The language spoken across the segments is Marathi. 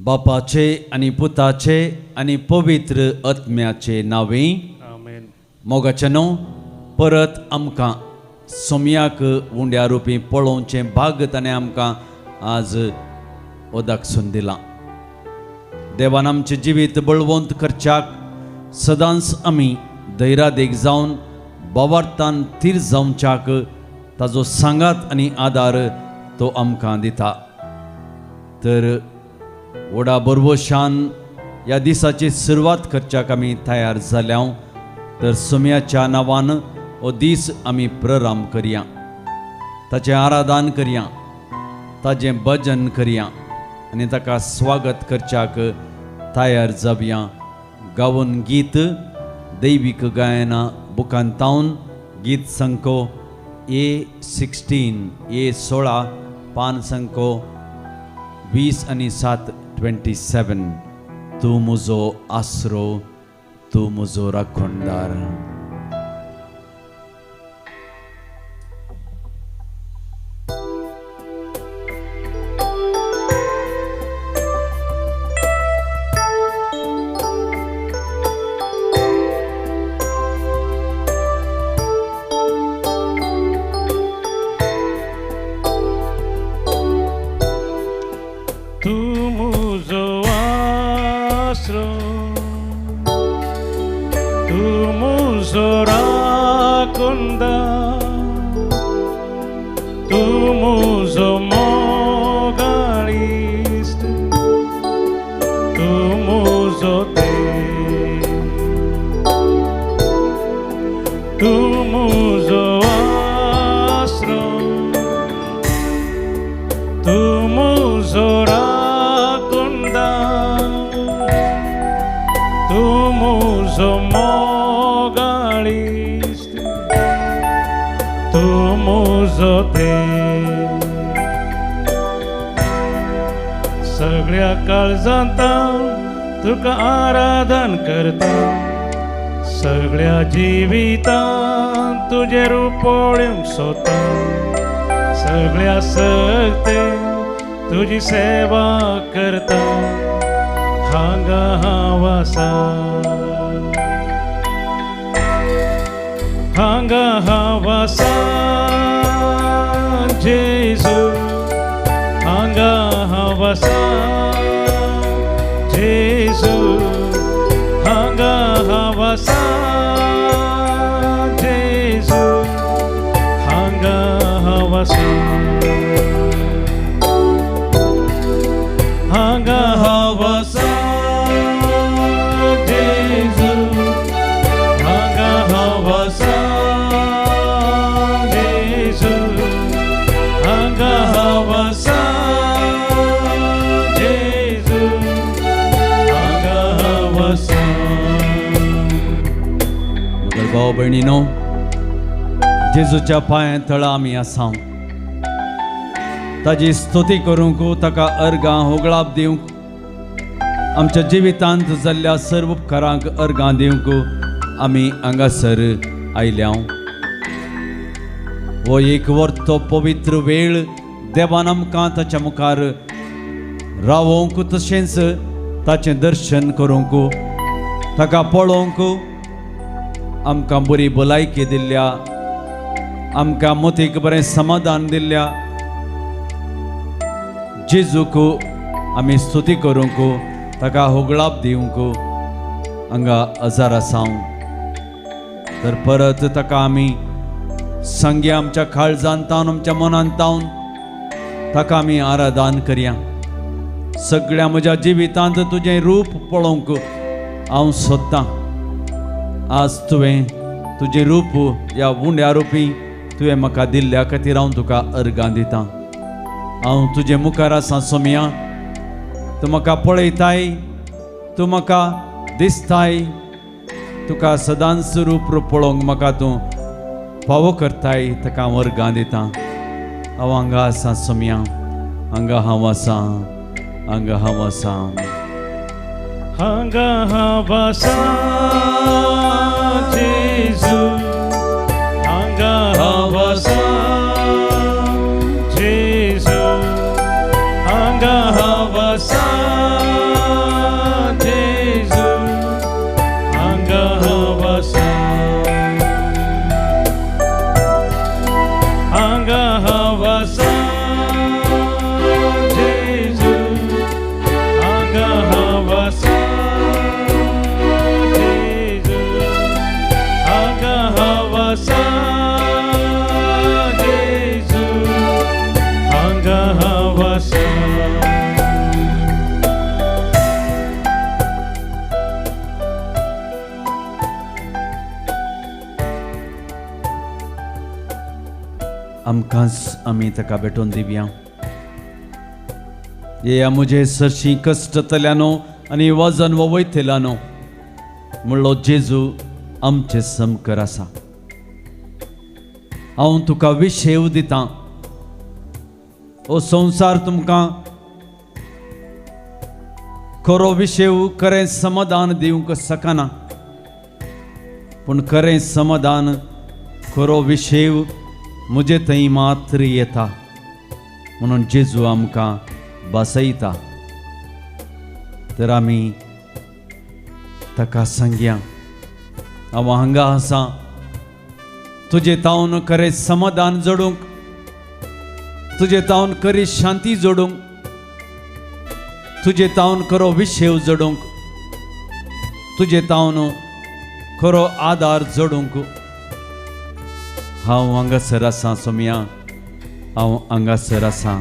बापाचे आणि पुताचे आणि पवित्र आत्म्याचे नावे आमेन. मोगाचनो परत आमकां सोमयाक उंड्या रुपी पळोवचें भाग ताणें आमकां आज ओदाकसून दिलां. देवान आमचें जिवीत बळवंत करच्याक सदांच आमी धैर्यादेग जावन बोवार्थान थीर जावच्याक ताजो सांगात आनी आदार तो आमकां दिता. तर व्हडा बरवशान ह्या दिसाची सुरवात करच्याक आमी तयार जाल्या. तर सोम्याच्या नांवान हो दीस आमी प्रारंभ करया, ताचें आराधन करया, ताजें भजन करया आनी ताका स्वागत करच्याक तयार जावया. गावन गीत दैवीक गायना बुकांतावन गीत संको A16 पान संको 20 आनी 7 27. तूं म्हजो आसरो, तूं म्हजो राखणदार. तूं म्हजो आसरो, तूं म्हजो राखणदार, तूं म्हजो मोगाळीस्ट, तूं म्हजो देव, तूं म्हजो आसरो, तूं म्हजो तूं म्हजो मोगाळीस्ट, तूं म्हजो देव. सगळ्या काळजांत तुका आराधन करता, सगळ्या जिवितांत तुजें रूप पळोवंक सोदता, सगळ्या सक्तेन तुजी सेवा करता. हांगा हांव आसा, हांगा हांव आसा जेजू, हांगा हांव आसा जेजू, हांगा हांव आसा जेजू, हांगा हांव आसा, हांगा हांव आसा जेजू, हांगा हांव आसा जेजू, हांगा हांव आसा जेजू, हांगा हांव आसा. मुगल भाव भयणीनो, जेजूच्या पांया तळा आमी आसा. ताजी स्तुती करूंक, ताका अर्गां होगळाप दिवंक, आमच्या जिवितांत जाल्ल्या सर्व उपकारांक अर्गां दिवंक आमी हांगासर आयल्या. हो एक वर्तो पवित्र वेळ देवान आमकां ताच्या मुखार रावोवंक, तशेंच ताचें दर्शन करूंक, ताका पळोवंक, आमकां बरी भलायकी दिल्ल्या, आमकां मतीक बरें समाधान दिल्ल्या जेजूक आमी स्तुती करूंक, ताका होगळाप दिवंक हांगा हजर आसा. तर परत ताका आमी सांगया, आमच्या काळजांतावन, आमच्या मनांतावन ताका आमी आराधन करया. सगळ्या म्हज्या जिवितांत तुजें रूप पळोवंक हांव सोदतां. आज तुवें तुजें रूप ह्या उंड्या रुपी तुवें म्हाका दिल्ल्या खातीर हांव तुका अर्गां दितां. हांव तुजे मुखार आसा सोम्या. तूं म्हाका पळयताय, तूं म्हाका दिसताय, तुका सदांच रूप पळोवंक म्हाका तूं फावो करताय, ताका हांव अर्गां दितां. हांव हांगा आसा सोम्या, हांगा हांव आसा, हांगा हांव आसा, हांगा हांव आसा जेजू, हांगा हांव आसा जेजू, हांगा हांव आसा वसा आमकांच आमी ताका भेटोवन दिवया. ये मुझे सरशी कष्टतल्यानो आनी वजन वयतल्यानो म्हणलो जेजू आमचे समकर आसा. हांव तुका विशेव दितां. हो संवसार तुमकां खरो विशेव खरें समाधान दिवंक शकना, पूण खरें समाधान खरो विशेव मुझे थंय मात्र येता. म्हणून जेजू आमकां बसयता. तर आमी ताका सांगया, हांव हांगा आसा तुजे तावन खरें समाधान जोडूंक, तुजे तावन खरी शांती जोडूंक, तुजे तावन खरो विशेव जोडूंक, तुजे तावन खरो आदार जोडूंक हांव हांगासर आसां. सोम्या, हांव हांगासर आसां.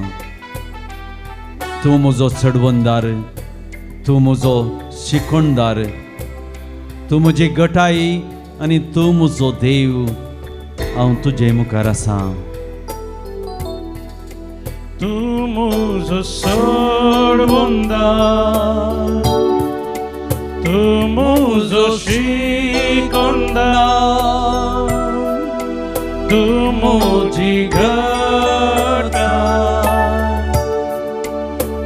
तूं म्हजो चडवणदार, तूं म्हजो शिकवणदार, तूं म्हजी गटाई आनी तूं म्हजो देव. हांव तुजे मुखार आसां. तूं म्हजो सोडवणदार, तूं म्हजो शिकवणदार, तूं म्हजी गटाय,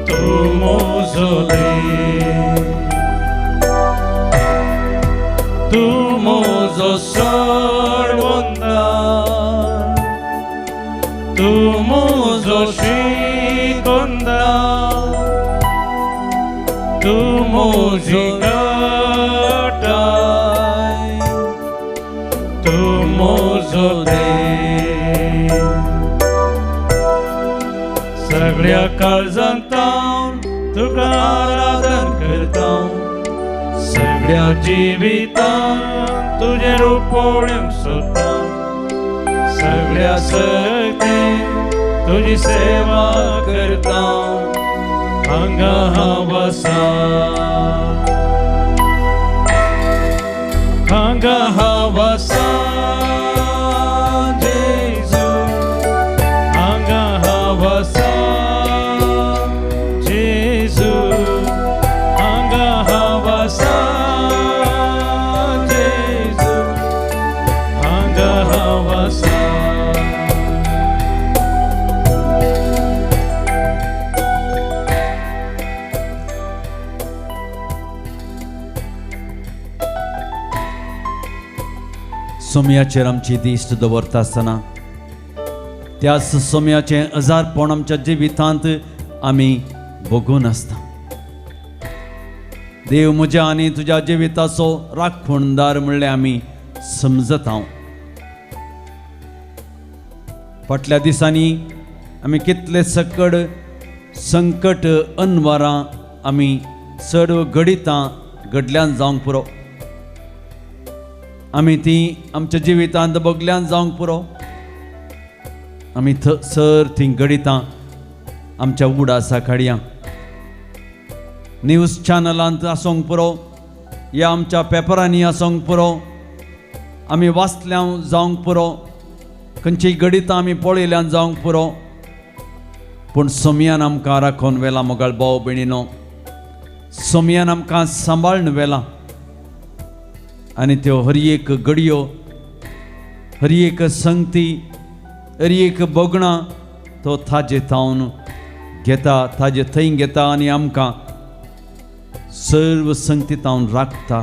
तूं म्हजो देव. तूं म्हजो सोडवणदार, तूं म्हजो शिकवणदार, तूं म्हजी गटाय, तूं म्हजो देव. सगळ्या काळजांत हांव तुका आराधन करता. सगळ्या जिवितांत तुजें रूप पळोवंक सोदता. सगळ्या शक्तीन तुजी सेवा करता. हांगा हांव आसा, हांगा हांव आसा जेजू. हांगा हांव आसा जेजू. हांगा हांव आसा जेजू. हांगा हांव आसा. सोम्याचेर आमची दिश्ट दवरता आसतना त्याच सोम्याचें अजारपण आमच्या जिवितांत आमी भोगून आसता. देव म्हज्या आनी तुज्या जिविताचो राखणदार म्हणलें आमी समजता. फाटल्या दिसांनी आमी कितले सकड संकट अनवरां आमी चड घडितां घडल्यान जावंक पुरो. आमी ती आमच्या जिवितांत भोगल्यान जावंक पुरो. आमी सर थी घडितां आमच्या उडासा काडया. न्यूज चॅनलांत आसूंक पुरो या आमच्या पेपरांनी आसूंक पुरो. आमी वाचल्या जावंक पुरो. खंयचीय घडितां आमी पळयल्यान जावंक पुरो. पूण सोम्यान आमकां राखून व्हेला मोगाळ भाव भयणीनो. सोम्यान आमकां सांबाळून व्हेला. आनी त्यो हर एक घडयो, हर एक संगती, हर एक बोगणां तो ताजे थावन घेता, ताजे थंय घेता आनी आमकां सर्व संगती थावन राखता.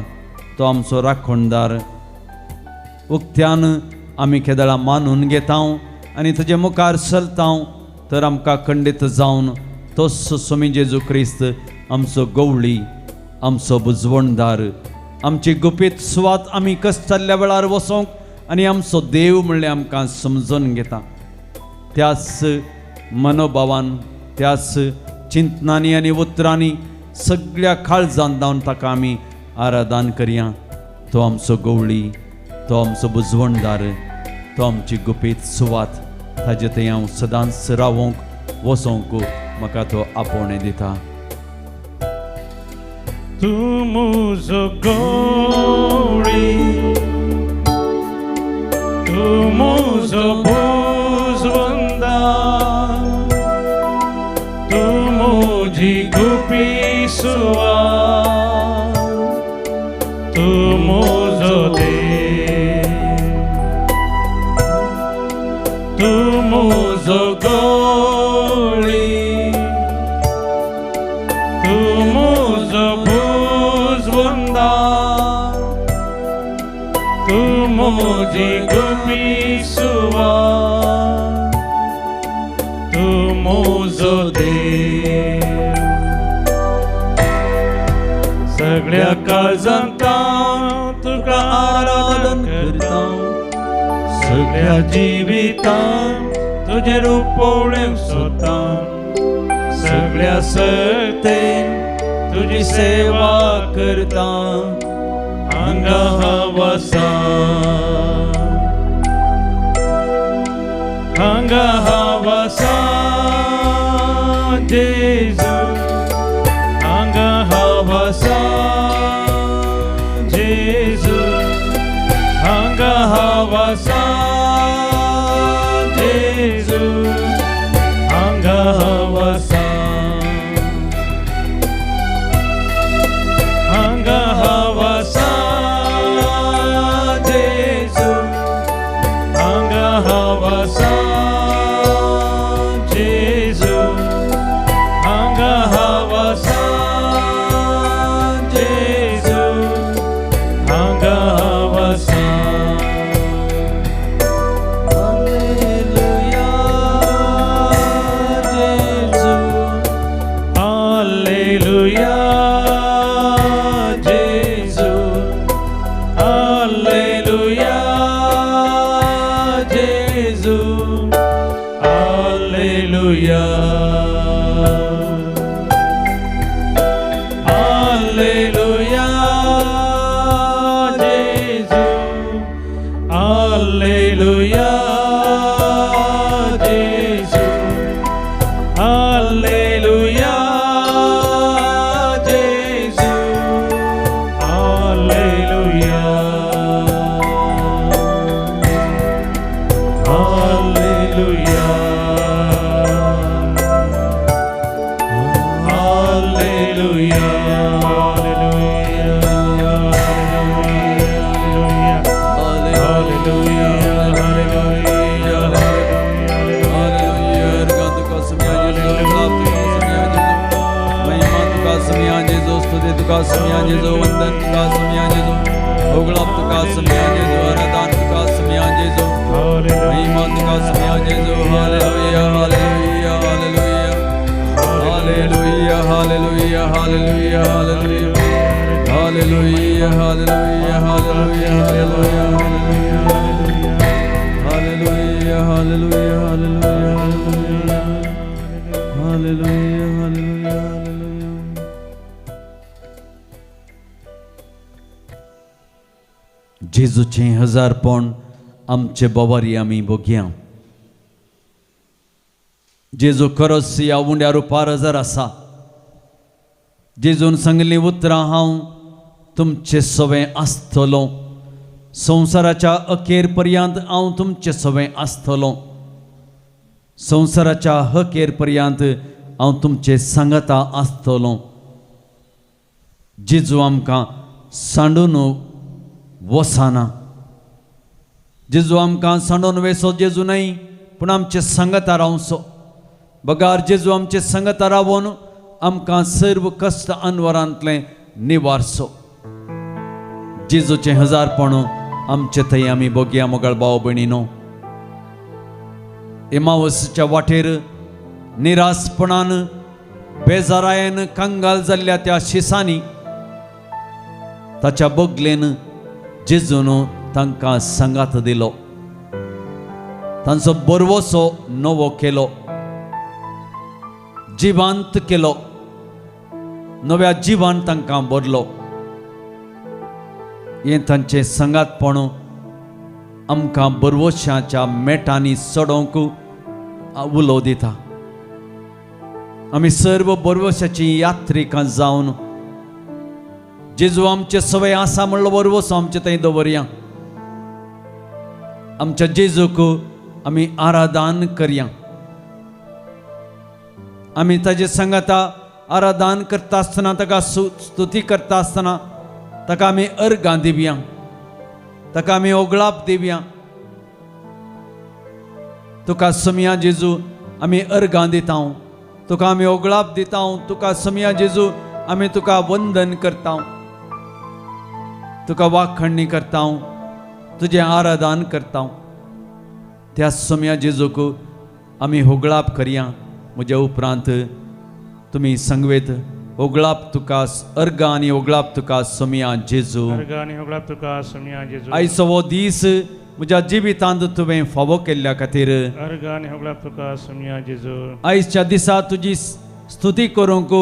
तो आमचो राखणदार. उक्त्यान आमी केदळा मानून घेता आनी तुजे मुखार चलता. तर आमकां खंडीत जावन तोच सोमी जेजू क्रिस्त आमचो गवळी, आमचो बुजवणदार, आमची गुपीत सुवात आमी कश्टाल्या वेळार वसोंक आनी आमचो देव म्हणलें आमकां समजून घेता. त्याच मनोभावान, त्याच चिंतनांनी आनी उतरांनी सगळ्या काळजांत जावन ताका आमी आराधन करया. तो आमचो गवळी, तो आमचो बुजवणदार, तो आमची गुपीत सुवात. ताजे थंय हांव सदांच रावोंक वसोंक म्हाका तो आपोवणें दिता. तूं म्हजो गवळी, तूं म्हजो भुजवंदार, तूं म्हजी गुपी सुवात, तूं म्हजो देव, तूं म्हजो गवळी, तूं म्हजो भुजवंदार, तूं म्हजी गुपी सुवात, तूं म्हजो देव. सगळ्या काळजांत तुका आराधन करता, सगळ्या जिवितांत तुजे रुपवणें सोदता, सगळ्या सर्तेन तुजी सेवा करता. हांगा हांव आसा, हांगा हांव आसा जेजू, हांगा हांव आसा जेजू, हांगा हांव आसा जेजू, हांगा हांव आसा, हांगा हांव आसा जेजू, हांगा हांव आसा जेजू, हांगा हांव आसा जेजू, हांगा हांव आसा. हालेलुया जेजू, हालेलुया जेजू, हालेलुया, हालेलुया जेजू, हालेलुया जेजू, हालेलुया जेजू, हालेलुया, हालेलुया, हालेलुया, तुका समया जेजो, वंदन तुका समया जेजो, होगळाप तुका समया जेजो, आराधन तुका समया जेजो, महिमा तुका समया जेजो. हालेलुया, हालेलुया, हालेलुया, हालेलुया, हालेलुया, हालेलुया, हालेलुया, हालेलुया, हालेलुया, हालेलुया, हालेलुया, हालेलुया, हालेलुया, हालेलुया, हालेलुया. जेजूचे हजारपण आमचे बोवारी आमी भोगया. जेजू खरोच ह्या उंड्या रुपार हजर आसा. जेजून सांगली उतरां हांव तुमचे सवें आसतलों, संवसाराच्या अखेर पर्यंत हांव तुमचे सवें आसतलों, संवसाराच्या अखेर पर्यंत हांव तुमचे सांगता आसतलों. जेजू आमकां सांडून वसाना. जेजू आमकां सांडून वेसो जेजू न्हय, पूण आमचे सांगता रावसो. बगार जेजू आमचे सांगता रावून आमकां सर्व कश्ट अनवरांतलें निवारसो. जेजूचें हजारपण आमचे थंय आमी भोगया. मोगाळ भाव भयणीनो, एमावसच्या वाटेर निरासपणान बेजारायेन कंगाल जाल्ल्या त्या शिसांनी ताच्या बोगलेन जेजून तांकां सांगात दिलो. तांचो बरवोसो नवो केलो, जिवांत केलो, नव्या जिवान तांकां भरलो. हें तांचें सांगातपण आमकां बरवशाच्या मेटांनी चडोवंक उलो दिता. आमी सर्व बरवशाची यात्रेक जावन जेजू आमचे सवय आसा म्हणलो बरवसो आमचे थंय दवरया. आमच्या जेजूक आमी आराधन करया. आमी ताजे संगता आराधन करता आसतना ताका स्तुती करता आसतना ताका आमी अर्गां दिवया, ताका आमी ओगळाप दिवया. तुका समिया जेजू आमी अर्गां दिता, तुका आमी ओगळाप दिता, तुका समिया जेजू आमी तुका वंदन करता, तुका वाखणणी करता, तुजें आराधन करता. त्या समिया जेजूक आमी होगळाप करया. म्हज्या उपरांत तुमी संगवेत ओगळाप तुका अर्गां आनी ओगळाप तुका समिया जेजू. आयचो हो दीस म्हज्या जिवितांत तुवें फावो केल्ल्या खातीर आयच्या दिसा तुजी स्तुती करूंक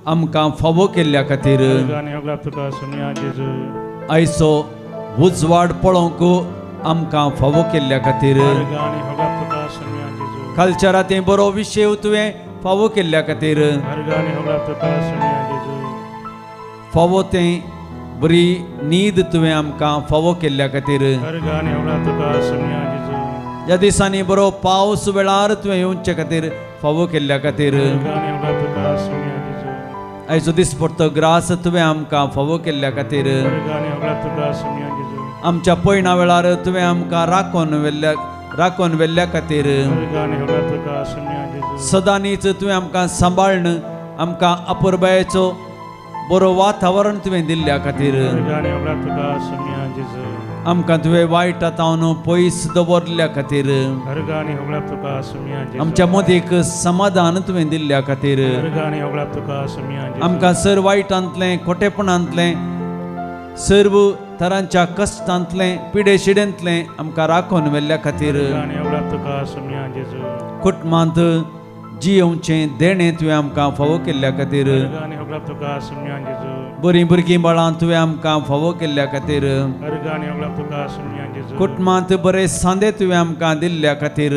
आमकां फावो केल्ल्या खातीर आयचो उजवाड पळोवंक आमकां फावो केल्ल्या खातीर कालच्या राती बरो विशय तुवें फावो केल्ल्या खातीर फावो तें बरी न्हीद तुवें आमकां फावो केल्ल्या खातीर ह्या दिसांनी बरो पावस वेळार तुवें येवचे खातीर फावो केल्ल्या खातीर आयचो दीस परतो ग्रास तुवें आमकां फावो केल्ल्या खातीर आमच्या पयणा वेळार तुवें आमकां राखोन व्हेल्ल्या खातीर सदांनीच तुवें आमकां सांबाळन आमकां अपुरबायेचो बरो वातावरण तुवें दिल्ल्या खातीर आमकां तुवें वायटांतावन पयस दवरल्या खातीर आमच्या मदीक समाधान तुवें दिल्ल्या खातीर आमकां सर वायटांतलें खोटेपणांतलें सर्व तरांच्या कश्टांतलें पिडेशिडेंतलें आमकां राखोन व्हेल्ल्या खातीर कुटुंबांत जियोवचें देणें तुवें आमकां फावो केल्ल्या खातीर बरीं भुरगीं बाळां तुवें आमकां फावो केल्ल्या खातीर कुटुंबांत बरे सांदे तुवें आमकां दिल्ल्या खातीर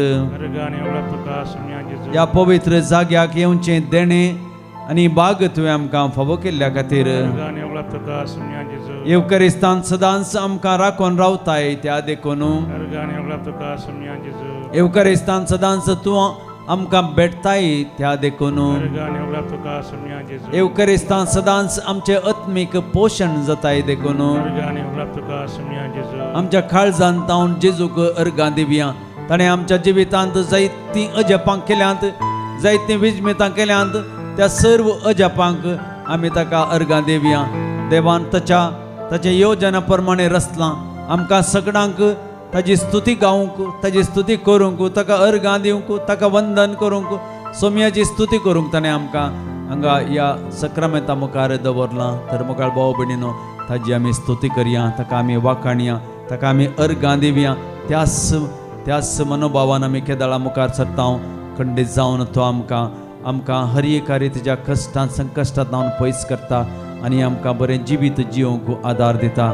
ह्या पवित्र जाग्याक येवचें देणें आनी बाग तुवें आमकां फावो केल्ल्या खातीर येवकरिस्तान सदांच आमकां राखोन रावताय त्या देखून येवकरिस्तान सदांच तूं आमकां भेटताय त्या देखून येवकरिस्तान सदांच आमचें आत्मीक पोशण जाताय देखून आमच्या काळजांत तावन जेजूक अर्गां दिवया. ताणें आमच्या जिवितांत जायतीं अजापां केल्यांत, जायतीं विजमेतां केल्यांत, त्या सर्व अजापांक आमी ताका अर्गां दिवया. देवान ताच्या येवजना प्रमाणे रचलां. आमकां सगळ्यांक ताजी स्तुती गावूंक, ताजी स्तुती करूंक, ताका अर्गां दिवंक, ताका वंदन करूंक, सोमयाची स्तुती करूंक ताणें आमकां हांगा ह्या सक्रामेंता मुखार दवरलां. तर मुखार भाव भयणीनो ताजी आमी स्तुती करया, ताका आमी वाखाणया, ताका आमी अर्गां दिवया. त्याच मनोभावान आमी केदाळा मुखार सरता. खंडीत जावन तो आमकां हर एका रितीच्या कश्टांत संकश्टांत पयस करता आनी आमकां बरें जिवीत जियोवंक आदार दिता.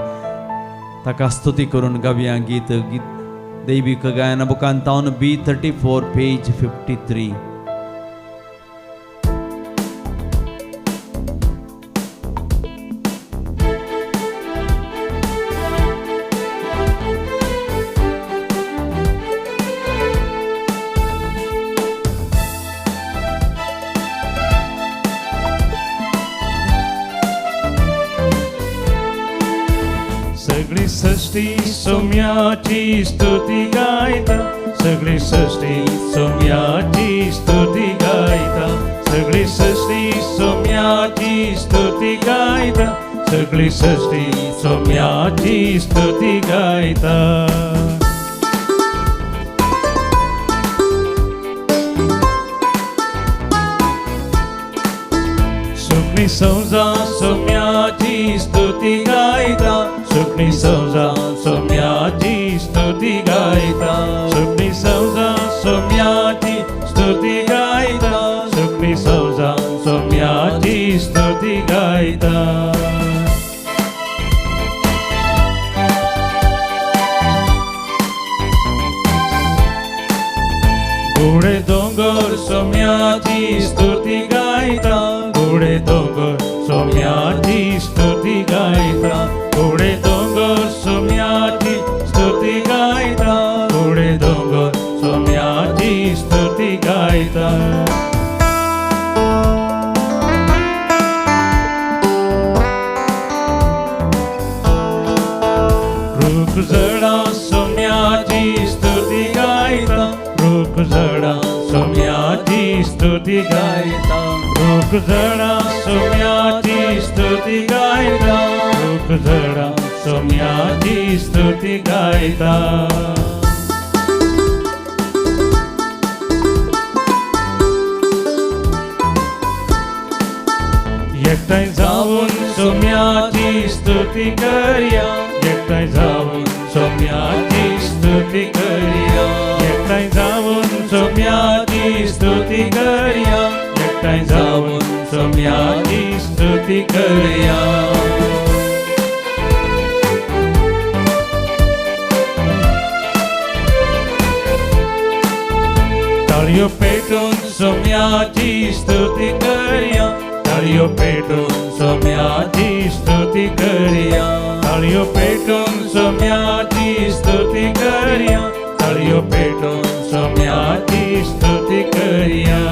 ताका स्तुती करून गावया गीत दैवीक गायना बुकांत तावन B34 पेज 53. सगळी सृष्टी सोम्याची स्तुती गायता, सगळी सृष्टी सोम्याची स्तुती गायता, सगळी सृष्टी सोम्याची स्तुती गायता, सगळी सृष्टी सोम्याची स्तुती गायता. सुखनी संजा सोम्याची स्तुती गायता, सुखनी संजा सोम्याची स्तुती गायता, सुखनी संजा सोम्याची स्तुती गायता, सुखनी संजा सोम्याची स्तुती गायता. घोडे दोंगर सोम्याची स्तुती गायता, फुडें दोंगर सोम्याची स्तुती गायता फुडें दोंगर सोम्याची स्तुती गायता फुडें दोंगर सोम्याची स्तुती गायता रूख जडा सोम्याची स्तुती गायता रूख जडा सोम्याची स्तुती गायता रूख जडा सोम्याची स्तुती गायता रूख जडा सोम्याची स्तुती गायता एकठांय जाऊन सोम्याची स्तुती करया एकठांय जाऊन सोम्याची स्तुती करया एकठांय जाऊन सोम्याची स्तुती करया एकठांय जाऊन सोम्याची स्तुती करया ताळयो पेटून सोम्याची स्तुती करया ताळयो पेटून सोम्याची स्तुती करया ताळयो पेटून सोम्याची स्तुती करया ताळयो पेटून सोम्याची स्तुती करया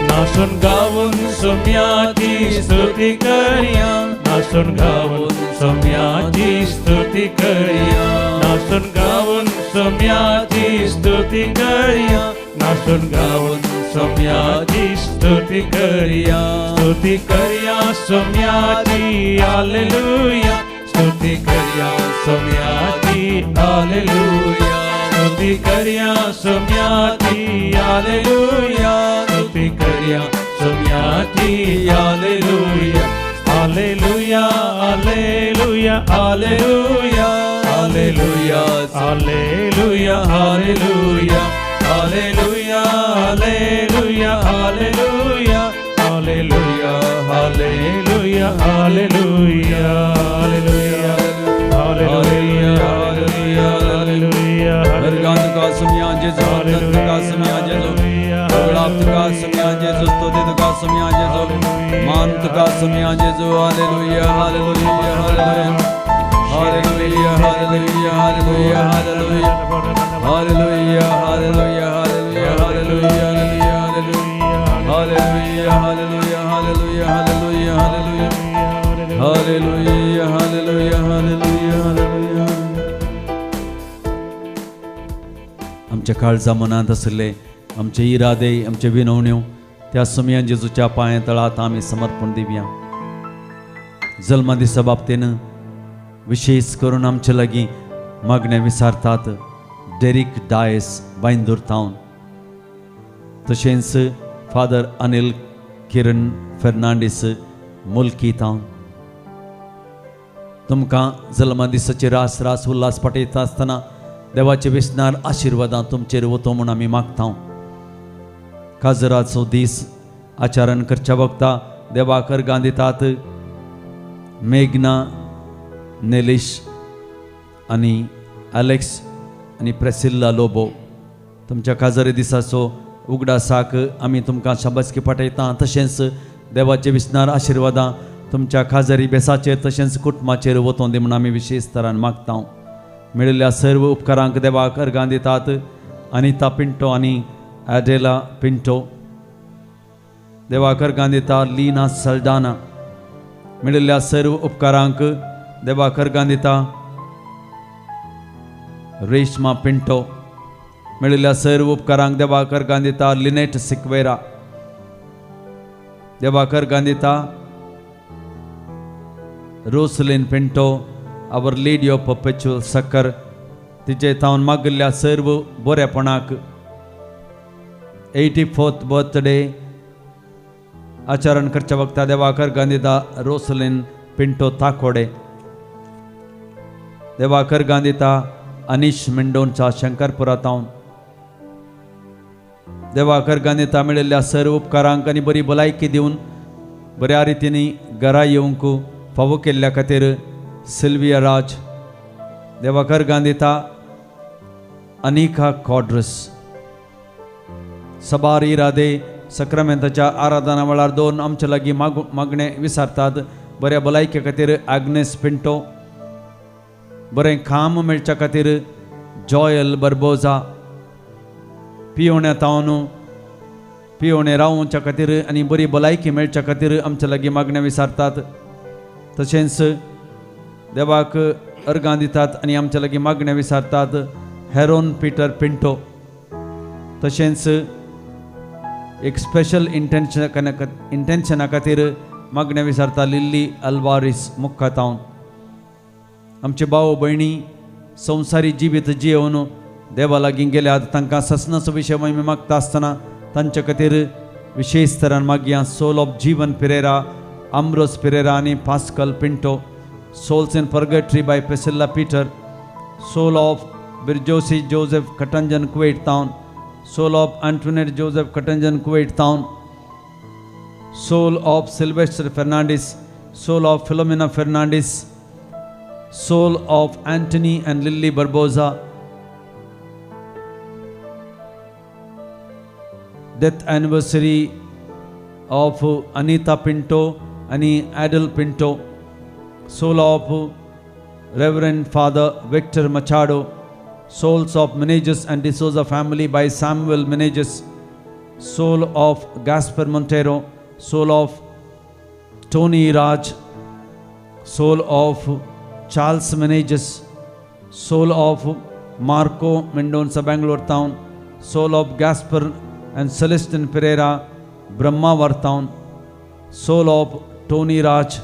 नाचून गावून सोम्याची स्तुती करया नाचून गावून सोम्याची स्तुती करया नाचून गावून सोम्याची स्तुती करया नाचून गावून सोम्याची स्तुती करया सोम्याची हालेलुया स्तुती करया सोम्याची हालेलुया स्तुती करया सोम्याची हालेलुया स्तुती करया सोम्याची हालेलुया हालेलुया हालेलुया हालेलुया हालेलुया हालेलुया हालेलुया हालेलुया हालेलुया हालेलुया हालेलुया हालेलुया हालेलुया हालेलुया हालेलुया हालेलुया हरगांत का सुमिया जेजो हरगांत का सुमिया जेजो गुलाब्त का सुमिया जेजो स्तुति का सुमिया जेजो मानत का सुमिया जेजो हालेलुया हालेलुया हालेलुया हालेलुया हालेलुया हालेलुया हालेलुया हालेलुया हालेलुया हालेलुया हालेलुया हालेलुया हालेलुया हालेलुया हालेलुया हालेलुया हालेलुया हालेलुया आमच्या काळजा मनात असले आमचे इरादे आमचे विनवण्यो त्या सुमिया जेजूच्या पांया तळात आम्ही समर्पण दिवया जल्मा दिसा बाबतीनं विशेष करून आमचे लागीं मागणे विचारतात डेरिक डायस बांदूर तावन तशेंच फादर अनिल किरण फेर्नांडीस मुल्की तावन तुमकां जल्मा दिसाची रास रास उल्हास पटयता आसतना देवाचे विस्नार आशिर्वादां तुमचेर वतो म्हूण आमी मागता काजराचो दीस आचरण करच्या वक्ता देवाकर गांदितात मेघना नेलिश आनी एलेक्स आनी प्रेसिल्ला लोबो तुमच्या काजरी दिसाचो उगडासाक आमी तुमकां शाबासकी पाठयता तशेंच देवाचे विस्नार आशिर्वादां तुमच्या काजरी बेसाचेर तशेंच कुटुंबाचेर वतों दी म्हूण आमी विशेश तरान मागता मेळिल्ल्या सर्व उपकारांक देवाक अर्गां दितात अनिता पिंटो आनी एडेला पिंटो देवाक अर्गां दिता लीना सल्डाना मेळिल्ल्या सर्व उपकारांक देवाक अर्गां दिता रेशमा पिंटो मेळिल्ल्या सर्व उपकारांक देवाक अर्गां दिता लिनेट सिक्वेरा देवाक अर्गां दिता Roslin Pinto our lady of परपेच्युअल सक्कर तिचे तावन मागिल्ल्या सर्व बरेपणाक 84th बर्थडे आचरण करच्या वक्ता देवाक अर्गां दिता रोसलिन पिंटो ताकोडे देवाक अर्गां दिता अनिश मेंडोनचा शंकरपुरा तावन देवाक अर्गां दिता मेळिल्ल्या सर्व उपकारांक आनी बरी भलायकी दिवन बऱ्या रितीनी घरा येवंक फावो केल्ल्या खातीर सिल्विया राज देवाक अर्गां दिता अनिका कॉड्रस. सबार इरादे सक्रामेंताच्या आराधना वेळार 2 आमचे लागीं मागणे विचारतात. बऱ्या भलायके खातीर आग्नेस पिंटो. बरें काम मेळच्या खातीर जॉयल बर्बोजा. पियोण्या रावच्या खातीर आनी बरी भलायकी मेळच्या खातीर आमचे लागीं मागण्या विचारतात. तशेंच देवाक अर्गां दितात आनी आमचे लागीं मागण्या विचारतात. Heron Peter Pinto. तशेंच एक स्पेशल इंटेन्शना खातीर मागण्या विचारता लिल्ली अल्वारिस मुखातावन. आमचे भाव भयणी संवसारी जिवीत जियेवन देवा लागीं गेल्यात. तांकां ससनाचो विशय आमी मागता आसतना तांचे खातीर विशेश तरान मागया. सोल ऑफ जीवन पिरेरा, आम्ब्रोस पिरेरा आनी Pascal Pinto. Souls in purgatory by Priscilla Peter. Soul of बिरजोसी जोसेफ कटंजन Kuwait town. Soul of Antonette Joseph कटंजन Kuwait town. Soul of Sylvester Fernandes. Soul of Philomena Fernandes. Soul of Antony and Lily Barboza. Death anniversary of Anita Pinto आणि Edel Pinto. Soul of reverend father Victor Machado. Souls of Meneges and D'Souza family by Samuel Meneges. Soul of Gaspar Montero. Soul of Tony Raj. Soul of Charles Meneges. Soul of Marco Mendonça, Bangalore town. Soul of Gaspar and Celestine Pereira, Brahmawar town. Soul of Tony Raj.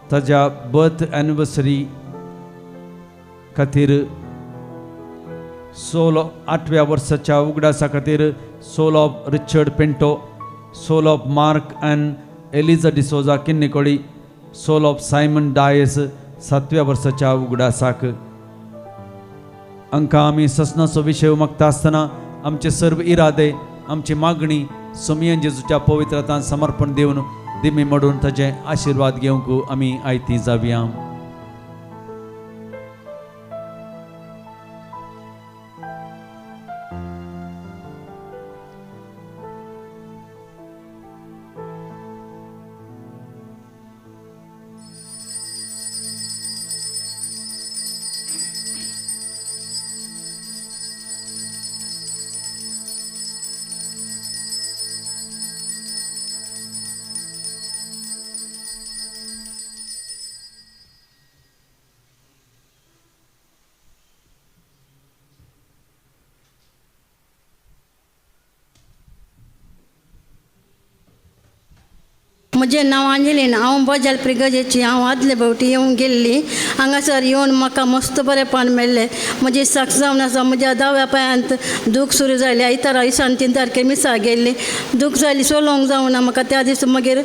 ताज्या बर्थ एनिवर्सरी खातीर 8व्या वर्साच्या उगडासा खातीर soul of Richard Pinto. Soul of Mark and Eliza D'Souza Kinnikodi. Soul of Simon Dias 7व्या वर्साच्या उगडासाक. हांकां आमी ससनाचो विशय मागता आसतना आमचे सर्व इरादे, आमची मागणी सोमियन जेजूच्या पवित्रतान समर्पण दिवन दिमी मोडून ताचे आशीर्वाद घेवंक आमी आयती जावया. म्हजें नांव अंजलीन. हांव बजाल प्रिगजेची. हांव आदले भोवटी येवन गेल्ली. हांगासर येवन म्हाका मस्त बरेंपण मेळ्ळें. म्हजी साक्ष जावन आसा. म्हज्या 10व्या पांयांत दूख सुरू जालें. 3 तारखेर मिसा गेल्ली. दूख जाली, सोलोंक जावना म्हाका. त्या दीस मागीर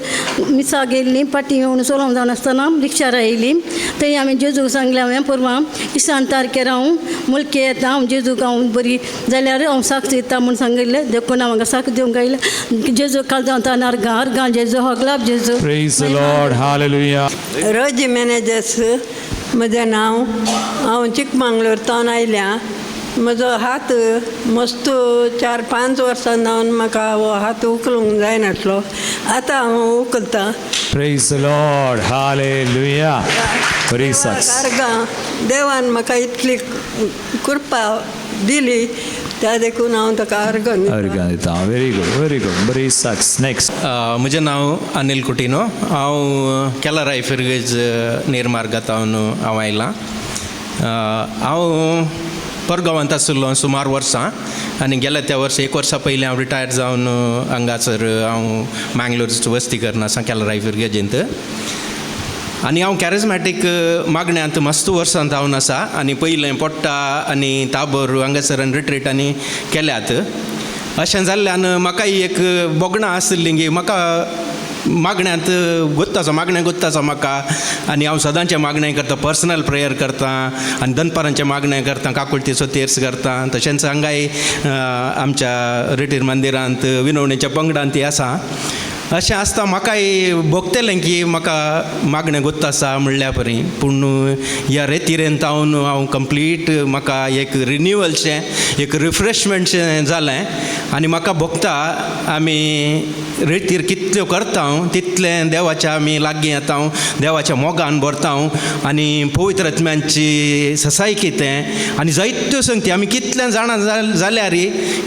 मिसा गेल्ली. पाटी येवन सोलोंक जावन आसतना रिक्षार आयली. थंय आमी जेजूक सांगलें हांवें परवां 20 तारखेर हांव मुलके येता. हांव जेजूक हांव बरी जाल्यार हांव साक्ष दिता म्हूण सांगिल्लें. देखून हांव हांगा साक्ष दिवंक आयलें. जेजू काल जावन अर्गां जेजू होगला. Praise the Lord. Hallelujah. रोजी मॅनेजर्स म्हजें नांव. हांव चिकमंगळूरतावन आयल्या. म्हजो हात मस्त 4-5 वर्सां जावन म्हाका हो हात उखलूंक जायनासलो. आतां हांव उखलतां. Praise the Lord. Hallelujah. Very success. अर्गां देवान म्हाका इतली कृपा दिली. त्या देखून हांव ताका अर्गां दिता. Very good, very good. बरी सक्स. नेक्स्ट. म्हजें नांव अनिल कुटिनो. हांव केलाराय फिरगेज नेरमार्गातावन हांव आयलां. हांव परगांवांत आशिल्लो सुमार वर्सां आनी गेल्या त्या वर्सा 1 वर्सा पयलीं हांव रिटायर जावन हांगासर हांव मँगलोर वस्ती करना आसा केलाराय फिरगेजेंत. आनी हांव कॅरिझमॅटीक मागण्यांत मस्त वर्सां जावन आसा. आनी पयलें पोट्टा आनी ताबोर हांगासर रिट्रीटांनी केल्यात. अशें जाल्ल्यान म्हाकाय एक बोगणां आशिल्लीं की म्हाका मागण्यांत मागणें गुत्ताचो म्हाका. आनी हांव सदांचे मागणें करता. पर्सनल प्रेयर करता आनी दनपारांचें मागणें करता. काकुळतीचो तेर्स करता. तशेंच हांगाय आमच्या रिटीर मंदिरांत विनवणेच्या पंगडांत ती आसा. अशें आसता म्हाकाय भोगतलें की म्हाका मागणें गोत्ता आसा म्हणल्या परी पूण ह्या रेतीरेन तावन हांव कंप्लीट म्हाका एक रिन्युवलशें एक रिफ्रेशमेंटशें जालें आनी म्हाका भोगता आमी रेतीर कितल्यो करता तितलें देवाच्या आमी लागीं येता देवाच्या मोगान भरता आनी पवित्र आत्म्याची ससाय कितें आनी जायत्यो संगती आमी कितलें जाणां जाल्यार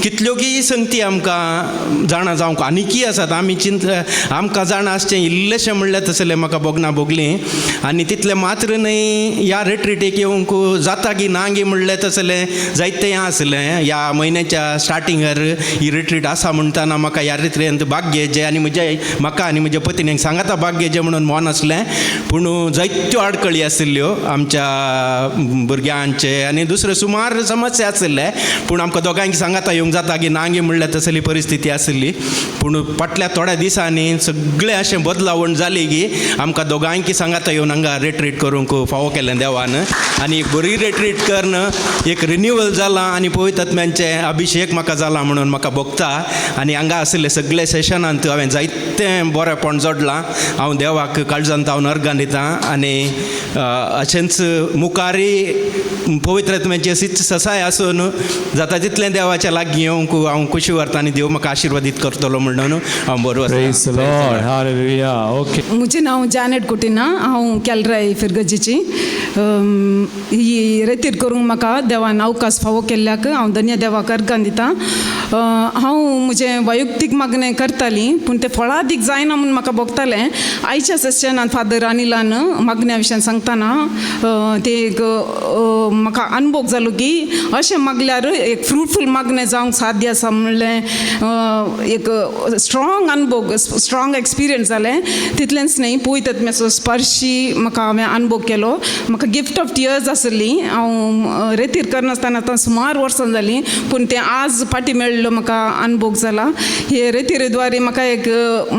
कितल्योगी संगती आमकां जाणां जावंक आनीकय आसात आमी आमकां जाणां आसचें इल्लेशें म्हणलें तसलें म्हाका भोगना भोगलीं आनी तितलें मात्र न्हय ह्या रेट्रिटीक येवंक जाता की ना गी म्हणलें तसलें जायतें हें आसलें ह्या म्हयन्याच्या स्टार्टिंगार ही रिट्रीट आसा म्हणटाना म्हाका ह्या रिट्रींत भाग घेवचें आनी म्हाका आनी म्हज्या पत्नीक सांगाता भाग घेवचें म्हणून मन आसलें पूण जायत्यो आडकळी आशिल्ल्यो आमच्या भुरग्यांचे आनी दुसरे सुमार समस्या आशिल्ले पूण आमकां दोगांयक सांगाता येवंक जाता की ना गी म्हणल्यार तसली परिस्थिती आशिल्ली पूण फाटल्या थोड्या दिसांनी सगळें अशें बदलावण जाली की आमकां दोगांयक सांगाता येवन हांगा रेट्रीट करूंक फावो केलें देवान आनी एक बरी रेट्रीट करन एक रिन्युवल जालां आनी पवित्र आत्म्याचें अभिशेक म्हाका जाला म्हणून म्हाका भोगता आनी हांगा आशिल्ले सगळे सेशनांत हांवें जायतें बरेंपण जोडलां हांव देवाक काळजांत हांव अर्गां दितां आनी अशेंच मुखारी पवित्र आत्म्याची अशीच ससाय आसून जाता तितलें देवाच्या लागीं येवंक हांव खुशी व्हरतां आनी देव म्हाका आशिर्वादीत करतलो म्हणून हांव बरो Praise the Lord. Hallelujah. Okay. मुझे नाव जॅनेट कुटिना हांव केलराय फिरगजीची ही रेतीर करूंक म्हाका देवान अवकाश फावो केल्ल्याक हांव धन्य देवाक अर्गां दितां हांव म्हजें वैयक्तीक मागणें करतालीं पूण तें फळादीक जायना म्हूण म्हाका भोगतालें आयच्या सेशनान फादर अनिलान मागण्या विशयान सांगतना ते एक म्हाका अनुभव जालो की अशें मागल्यार एक फ्रुटफूल मागणें जावंक साध्य आसा म्हणलें एक स्ट्रॉंग अनुभव स्ट्रॉंग एक्सपिरियन्स जालें तितलेंच न्हय पळयत आत्म्याचो स्पर्शी म्हाका हांवें अनुभव केलो म्हाका गिफ्ट ऑफ टियर्स आसली हांव रेतीर करनासतना आतां सुमार वर्सां जालीं पूण तें आज फाटीं मेळ्ळो म्हाका अनुभव जाला हे रेतीरे द्वारे म्हाका एक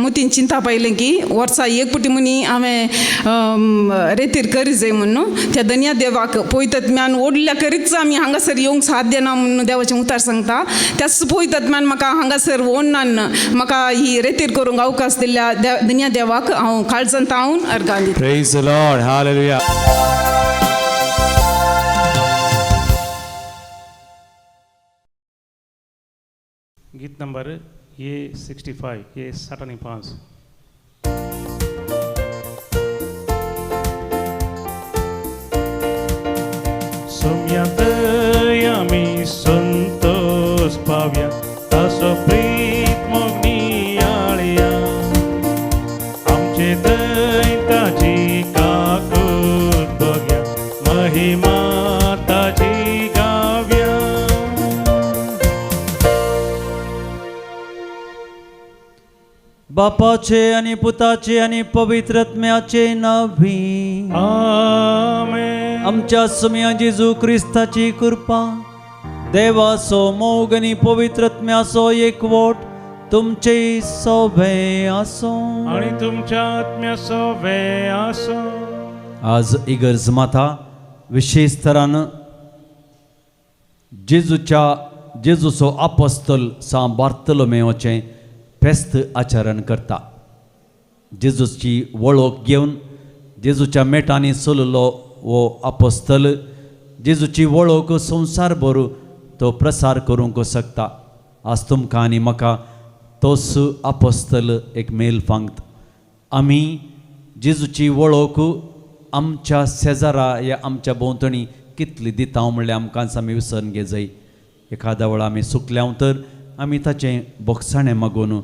मतीन चिंता पायलें की वर्सा एक पुटी मनी हांवें रेतीर करी जाय म्हणून त्या धन्या देवाक पळयत आत्म्यान ओडल्या करीच आमी हांगासर येवंक साध्य ना म्हणून देवाचें उतार सांगता त्याच पळयत आत्म्यान म्हाका हांगासर ओडनान म्हाका ही रेतीर करूंक अवकाश दिल्ल्या धन्या देवाक हांव काळजांत हांव अर्गां दितां. Praise the Lord. Hallelujah. गीत नंबर ये 65 ये 65 सोम्यात आमी संतोष पावया तासो प्रीत मोगनी आळया आमचे दैताची काकूत बघया महिमा ताची गाव्या बापाचे आणि पुताचे आणि पवित्र आत्म्याचे नावी आमेन. आमच्या सुम्या जेजू क्रिस्ताची कृपा देवाचो मोग आणि पवित्र आत्म्याचो एकवट तुमचे सोबे आसो आणि तुमच्या आत्म्याचो वे आसो. आज इगर्ज माता विशेष तरान जेजूचो आपोस्तल सान बार्तोलोमेवचें फेस्त आचरण करता जेजूची वळख घेवन जेजूच्या मेटांनी चललो वो आपोस्तल जेजूची वळख संवसारभर तो प्रसार करूंक शकता आज तुमकां आनी म्हाका तोच आपोस्तल एक मेल सांगता आमी जेजूची वळख आमच्या शेजारा या आमच्या भोंवतणी कितली दिता म्हणल्यार आमकां आमी विसरून घे जाय एखाद्या वेळा आमी सुकल्या तर आमी ताचें बोगसाणें मागून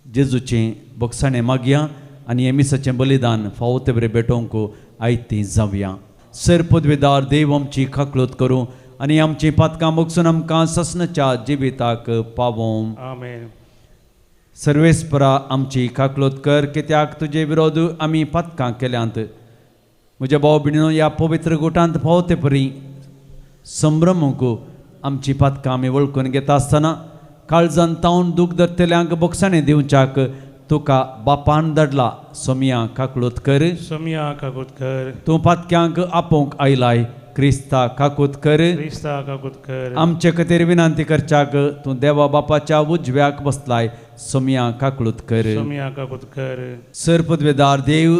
जेजूचें बोगसाणें मागया आनी एमिसाचें बलिदान फावो ते बरें भेटोवंक आयतीं जावया सर पदवेदार देव आमची खाकलोत करूं आनी आमची पातकां मोगसून आमकां ससनाच्या जिविताक पावों आमेन. सर्वेस्परा आमची खाकलोत कर कित्याक तुजे विरोध आमी पातकां केल्यांत म्हज्या भाव भयणीनो ह्या पवित्र गुटांत फावो ते परी संभ्रमूंक आमची पातकां आमी वळखून घेता आसतना काळजांत तावन दूख धरतल्यांक बोगसाणें दिवच्याक तुका बापान धाडला सोम्या काकळोत कर सोम्या काकुतकर तूं पातक्यांक आपोवंक आयलाय क्रिस्ता काकूत कर क्रिस्ता काकूत कर आमचे खातीर विनंती करच्याक तूं देवा बापाच्या उजव्याक बसलाय सोम्या काकळूत कर सोम्या काकूत कर सरपदवेदार देव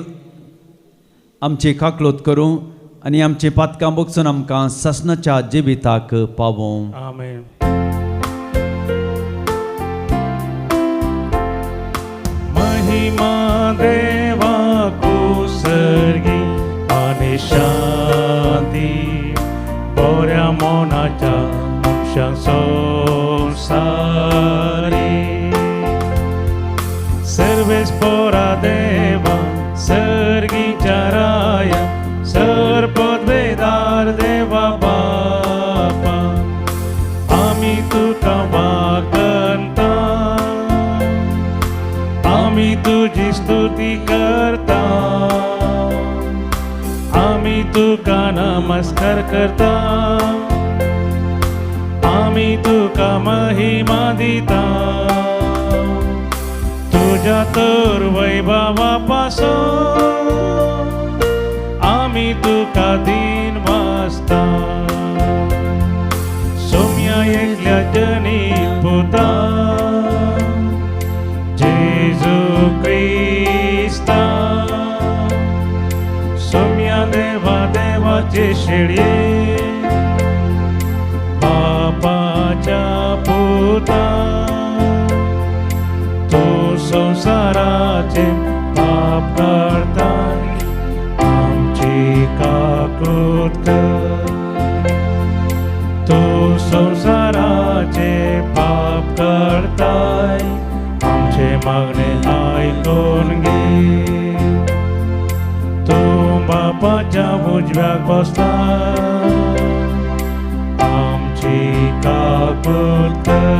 आमची काकळूत करूं आनी आमची पातकां बगसून आमकां ससनाच्या जिविताक पावों आमेन महिमा देवा कुसर्गी आणि शांती बऱ्या मोनाच्या मनशां संसारी सर्वेस्परा देवा सर्गीच्या राया सरपदवेदार देवा बापा आम्ही तुका वागता आम्ही तुझी स्तुती करता आम्ही तुका नमस्कार करता आम्ही तुका महिमा दिता तुझ्या तर वैभवापासून आम्ही तुका दिन वाजता सोम्या एकल्या जनी पुता जेजू क्रिस्ता सोम्या देवा देवाचे शेळये बापाच्या पुता तू संसाराचे पाप करताय आमची काकूत कर तू संसाराचे पाप करताय आमचे मागणे ऐकून घे तू बापाच्या उजव्याक बसता आमची काकूत कर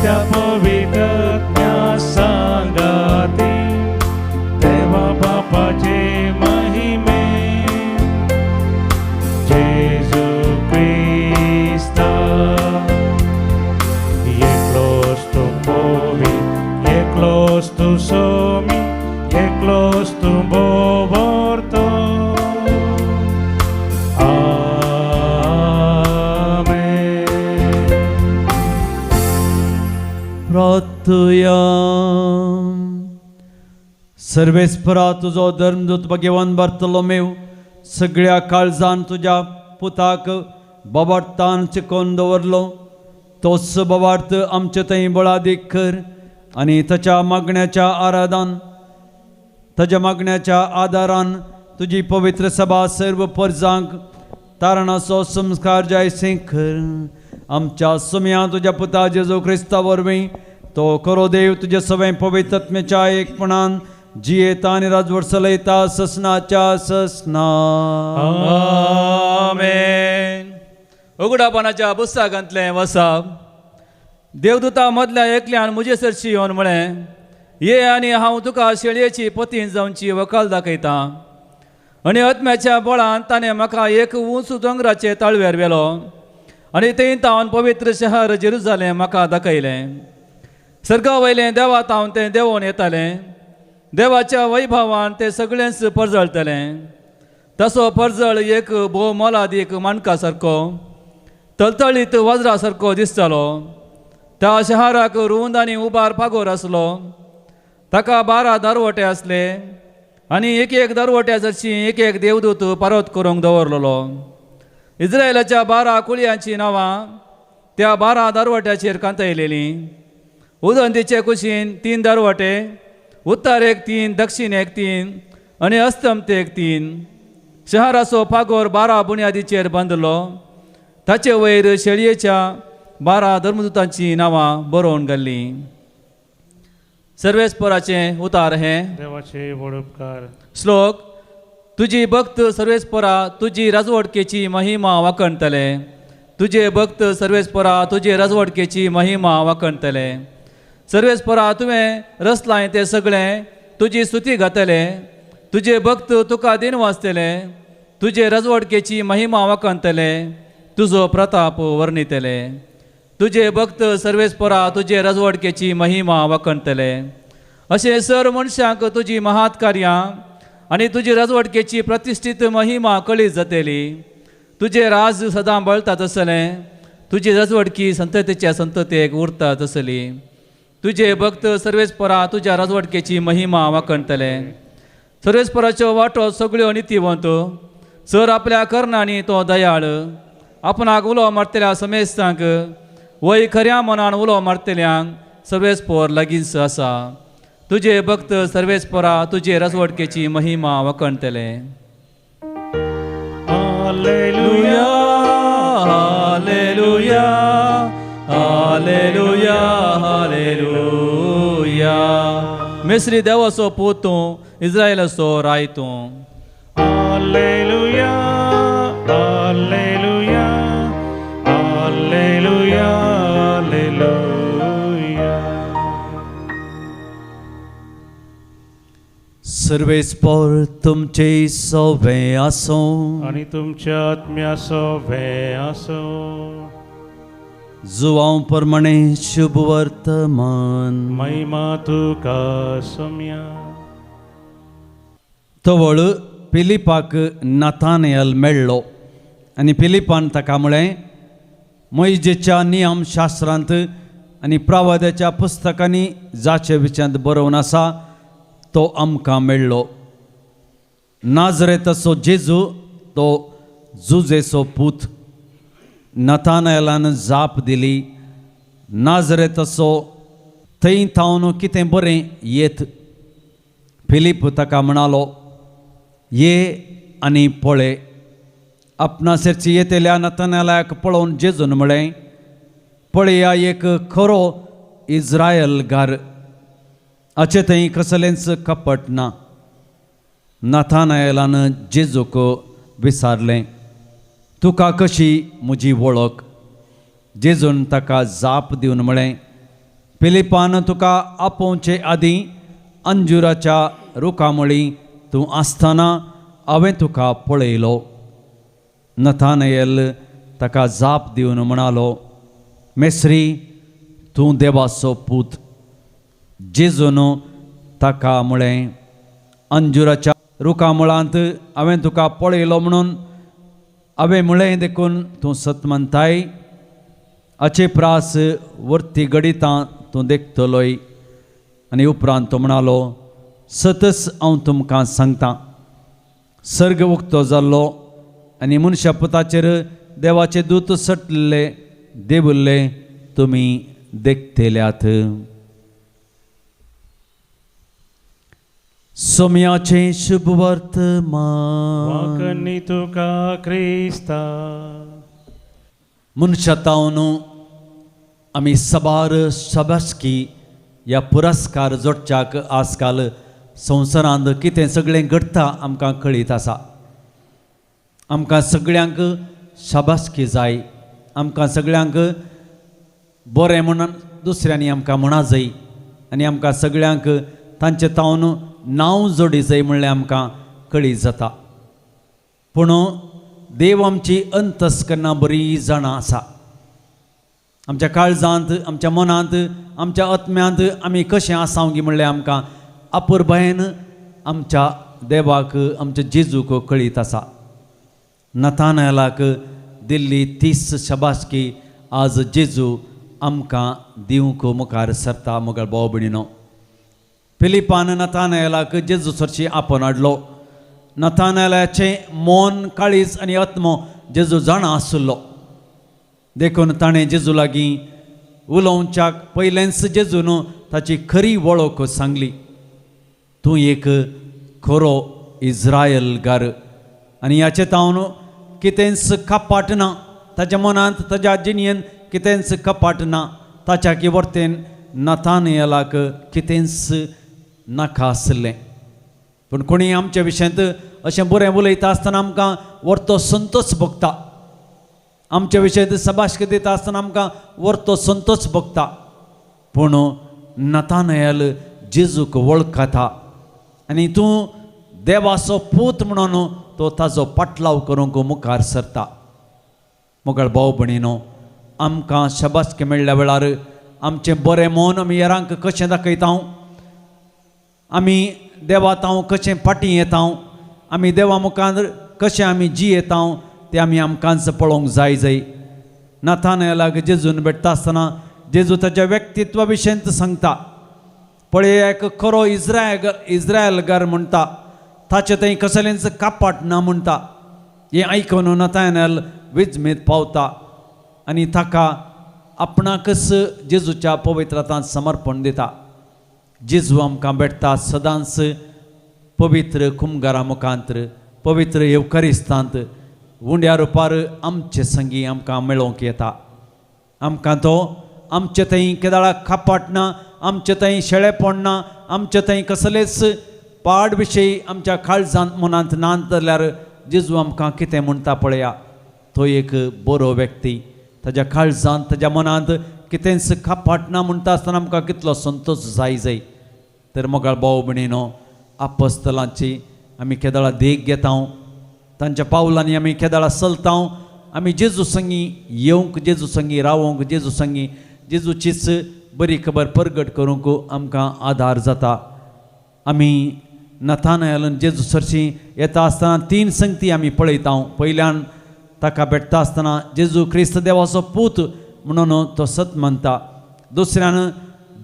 त्या पवित्रज्ञा सांगाती देवा बापाचे महिमे जेजू क्रिस्ता एकलोस तू पोवी एकलोस तू सोमी एकलोस तू बोवर्तो प्रार्थया सर्वेस्परा तुझो धर्मदूत भगवान बार्तोलोमेव सगळ्या काळजान तुझ्या पुताक बाबार्थान चिकोन दवरलो तोच बाबार्थ आमचे थंय बळादीक कर आनी ताच्या मागण्याच्या आराधान ताच्या मागण्याच्या आदारान तुजी पवित्र सभा सर्व परजांक तारणाचो संस्कार जायसे कर आमच्या सोम्या तुझ्या पुता जेजू क्रिस्ता वरवीं तो करो देव तुझे सवय पवित्रत्म्याच्या एकपणान जियेता आनी राजवट चलयता ससनाच्या ससना आमेन उगडापणाच्या पुस्तकांतलें वचप देवदूता मदल्या एकल्यान म्हजे सरशी येवन म्हळें ये आनी हांव तुका शेळयेची पतीन जावची वकाल दाखयता आनी आत्म्याच्या बळान ताणें म्हाका एक उंच दोंगराचे तळव्यार व्हेलो आनी थंय तावन पवित्र शहर जेरुजालेम म्हाका दाखयलें सर्गा वयलें देवा तावन तें देंवोन येतालें देवाच्या वैभवान तें सगळेंच परजळतलें तसो परजळ एक भोव मोलादीक माणका सारको तळतळीत वज्रा सारको दिसतालो त्या शहराक रुंद आनी उबार पागोर आसलो ताका 12 दरवटे आसले आनी एक दरवट्या जरशी एक देवदूत पारोत करूंक दवरलेलो इस्रायलाच्या 12 कुळयांची नांवां त्या 12 दरवट्याचेर कांतयलेलीं उदंतीचे कुशीन 3 दरवटे उत्तरेक 3 दक्षिणेक 3 आनी अस्तंतेक 3 शहराचो पागोर 12 बुन्यादीचेर बांदलो ताचे वयर शेळयेच्या 12 धर्मदूतांची नांवां बरोवन घाल्लीं सर्वेस्पराचे उतार हे देवाचे उपकार श्लोक तुजी भक्त सर्वेस्परा तुजी राजवटकेची महिमा वाखणतले तुझे भक्त सर्वेस्परा तुझे राजवटकेची महिमा वाखणतले सर्वेस्परा तुवें रचलाय ते सगळें तुजी स्तुती घातले तुझे भक्त तुका दिन वाचतले तुझे राजवटकेची महिमा वाखणतले तुजो प्रताप वर्णितले तुझे भक्त सर्वेस्परा तुझे राजवटकेची महिमा वाखणतले अशें सर मनशांक तुजी महात कार्यां आनी तुजी राजवटकेची प्रतिश्ठीत महिमा कळीत जातली. तुजे राज सदां बळतात आसलें. तुजी राजवटकी संततेच्या संततेक उरतात आसली. तुजे भक्त सर्वेस्परा तुज्या राजवटकेची महिमा वाखणतले. सर्वेस्पराच्यो वाटो सगळ्यो नितीवंत. सर आपल्या कर्णांनी तो दयाळ. आपणाक उलो मारतल्या समेस्तांक वय खऱ्या मनान उलो मारतल्यांक सर्वेस्पर लागींच आसा. तुजे भक्त सर्वेस्परा तुजे राजवटकेची महिमा वाखणतले. हालेलुया हालेलुया हालेलुया हालेलुया. मेसरी देवाचो पूत तूं, इस्रायलाचो राय तूं. हालेलुया हालेलुया हालेलुया हालेलुया. सर्वेस्पर तुमचे सवे आसो आणि तुमच्या आत्म्याचो वे आसो. जुवांव प्रमाणे शुभ वर्तमान. महिमा तुका सोम्या. तवळ फिलिपाक नाथानेल मेळ्ळो आनी फिलिपान ताका म्हळें, मोइजेच्या नियम शास्त्रांत आनी प्रवाद्याच्या पुस्तकांनी जाचे विचांत बरोवन आसा तो आमकां मेळ्ळो. नाजरेताचो जेजू तो जुजेचो पूत. नाथानेलान जाप दिली, नाजरेताचो थंय थावन कितें बरें येत. फिलीप ताका म्हणालो, ये आनी पळय. आपणासेरची येतेल्या नाथानेलाक पळोवन जेजून म्हळें, पळया एक खरो इस्रायल हाचे थंय कसलेंच कपट ना. नाथानेलान जेजूक विचारलें, तुका कशी म्हजी वळख? जेजून ताका जाप दिवन म्हळें, फिलिपान तुका आपोवचे आदीं अंजुराच्या रुखामळी तूं आसतना हांवें तुका पळयलो. नथानेल ताका जाप दिवन म्हणालो, मेस्री तूं देवाचो पूत. जेजून ताका म्हळें, अंजुराच्या रुखामळांत हांवें तुका पळयलो म्हणून हांवें म्हळें देखून तूं सत म्हणटाय. हाचे प्रास वर्ती घडितां तूं देखतलोय. आनी उपरांत तो म्हणालो, सतच हांव तुमकां सांगतां, सर्ग उक्तो जाल्लो आनी मनशा पुताचेर देवाचे दूत सटले देवुल्ले तुमी देखतेल्यात. सोम्याचे शुभ वर्तमान. वाकणी तुका क्रिस्ता. मनशातावन आमी सबार शाबासकी ह्या पुरस्कार जोडच्याक आजकाल संवसारांत कितें सगळें घडटा आमकां कळीत आसा. आमकां सगळ्यांक शाबासकी जाय. आमकां सगळ्यांक बरें म्हणून दुसऱ्यांनी आमकां म्हणा जाय आनी आमकां सगळ्यांक तांचे तावन नांव जोडी जाय म्हणलें आमकां कळीत जाता. पूण देव आमची अंतस्करणां बरी जाणा आसा. आमच्या काळजांत, आमच्या मनांत, आमच्या आत्म्यांत आमी कशें आसांगी म्हणलें आमकां अपुरबायेन आमच्या देवाक, आमच्या जेजूक कळीत आसा. नथानेलाक दिल्ली 30 शाबासकी आज जेजू आमकां दिवंक मुखार सरता. मुखार भाव भयणीनो, फिलिपान नथानेलाक जेजू सरशी आपोवन हाडलो. नथानेलाचें मन, काळीज आनी आत्मो जेजू जाणा आसलो. देखून ताणें जेजू लागीं उलोवच्याक पयलेंच जेजून ताची खरी वळख सांगली. तूं एक खरो इस्रायलकार आनी हाचे तावन कितेंच कपाट ना. ताच्या मनांत, ताच्या जिणयेन कितेंच कपाट ना. ताच्या वर्तेन नथानेलाक कितेंच नाका आसलें. पूण कोणी आमच्या विशयांत अशें बरें उलयता आसतना आमकां व्हरतो संतोश भोगता. आमच्या विशयांत सबाश्क दिता आसतना आमकां व्हरतो संतोश भोगता. पूण नथानेल जेजूक वळखता आनी तूं देवाचो पूत म्हणून तो ताजो पाटलाव करूंक मुखार सरता. मुखार भाव भयणीनो, आमकां शाबासकी मेळ्ळ्या वेळार आमचें बरें मन आमी हेरांक कशें दाखयता. आमी देवात हांव कशें फाटीं येता आमी देवा मुखार कशें आमी जी येता तें आमी आमकांच पळोवंक जाय नाथानएलाक जेजून भेटता आसतना जेजू ताच्या व्यक्तित्वा विशयंत सांगता पळय एक खरो इज्रायलकार म्हणटा ताचे थंय कसलेंच कापाट ना म्हणटा हें आयकून नाथानएल विजमेत पावता आनी ताका आपणाकच जेजूच्या पवित्रतांत समर्पण दिता जेजू आमकां भेटता सदांच पवित्र कुमगारा मुखांतर पवित्र येवकारिस्तांत उंड्या रुपार आमचे संगी आमकां मेळोवंक येता आमकां तो आमचे थंय केदाळा खापाट ना आमचे थंय शेळेपण ना आमचे थंय कसलेच पाड विशयी आमच्या काळजांत मनांत नात जाल्यार जेजू आमकां कितें म्हणटा पळया तो एक बरो व्यक्ती ताच्या काळजांत ताच्या मनांत कितेंच खापाट ना म्हणटा आसतना आमकां कितलो संतोश जाय तर मोगाळ भाव भयणीनो आपोस्तलांची आमी केदाळा देख घेता तांच्या पावलांनी आमी केदाळा चलता आमी जेजू संगी येवंक जेजू संगी रावंक जेजू संगी जेजूचीच बरी खबर परगट करूंक आमकां आदार जाता आमी नाथानएलान जेजू सरशी येता आसतना 3 संगती आमी पळयता पयल्यान ताका भेटता आसतना जेजू क्रिस्त देवाचो पूत म्हणून तो सत म्हणटा दुसऱ्यान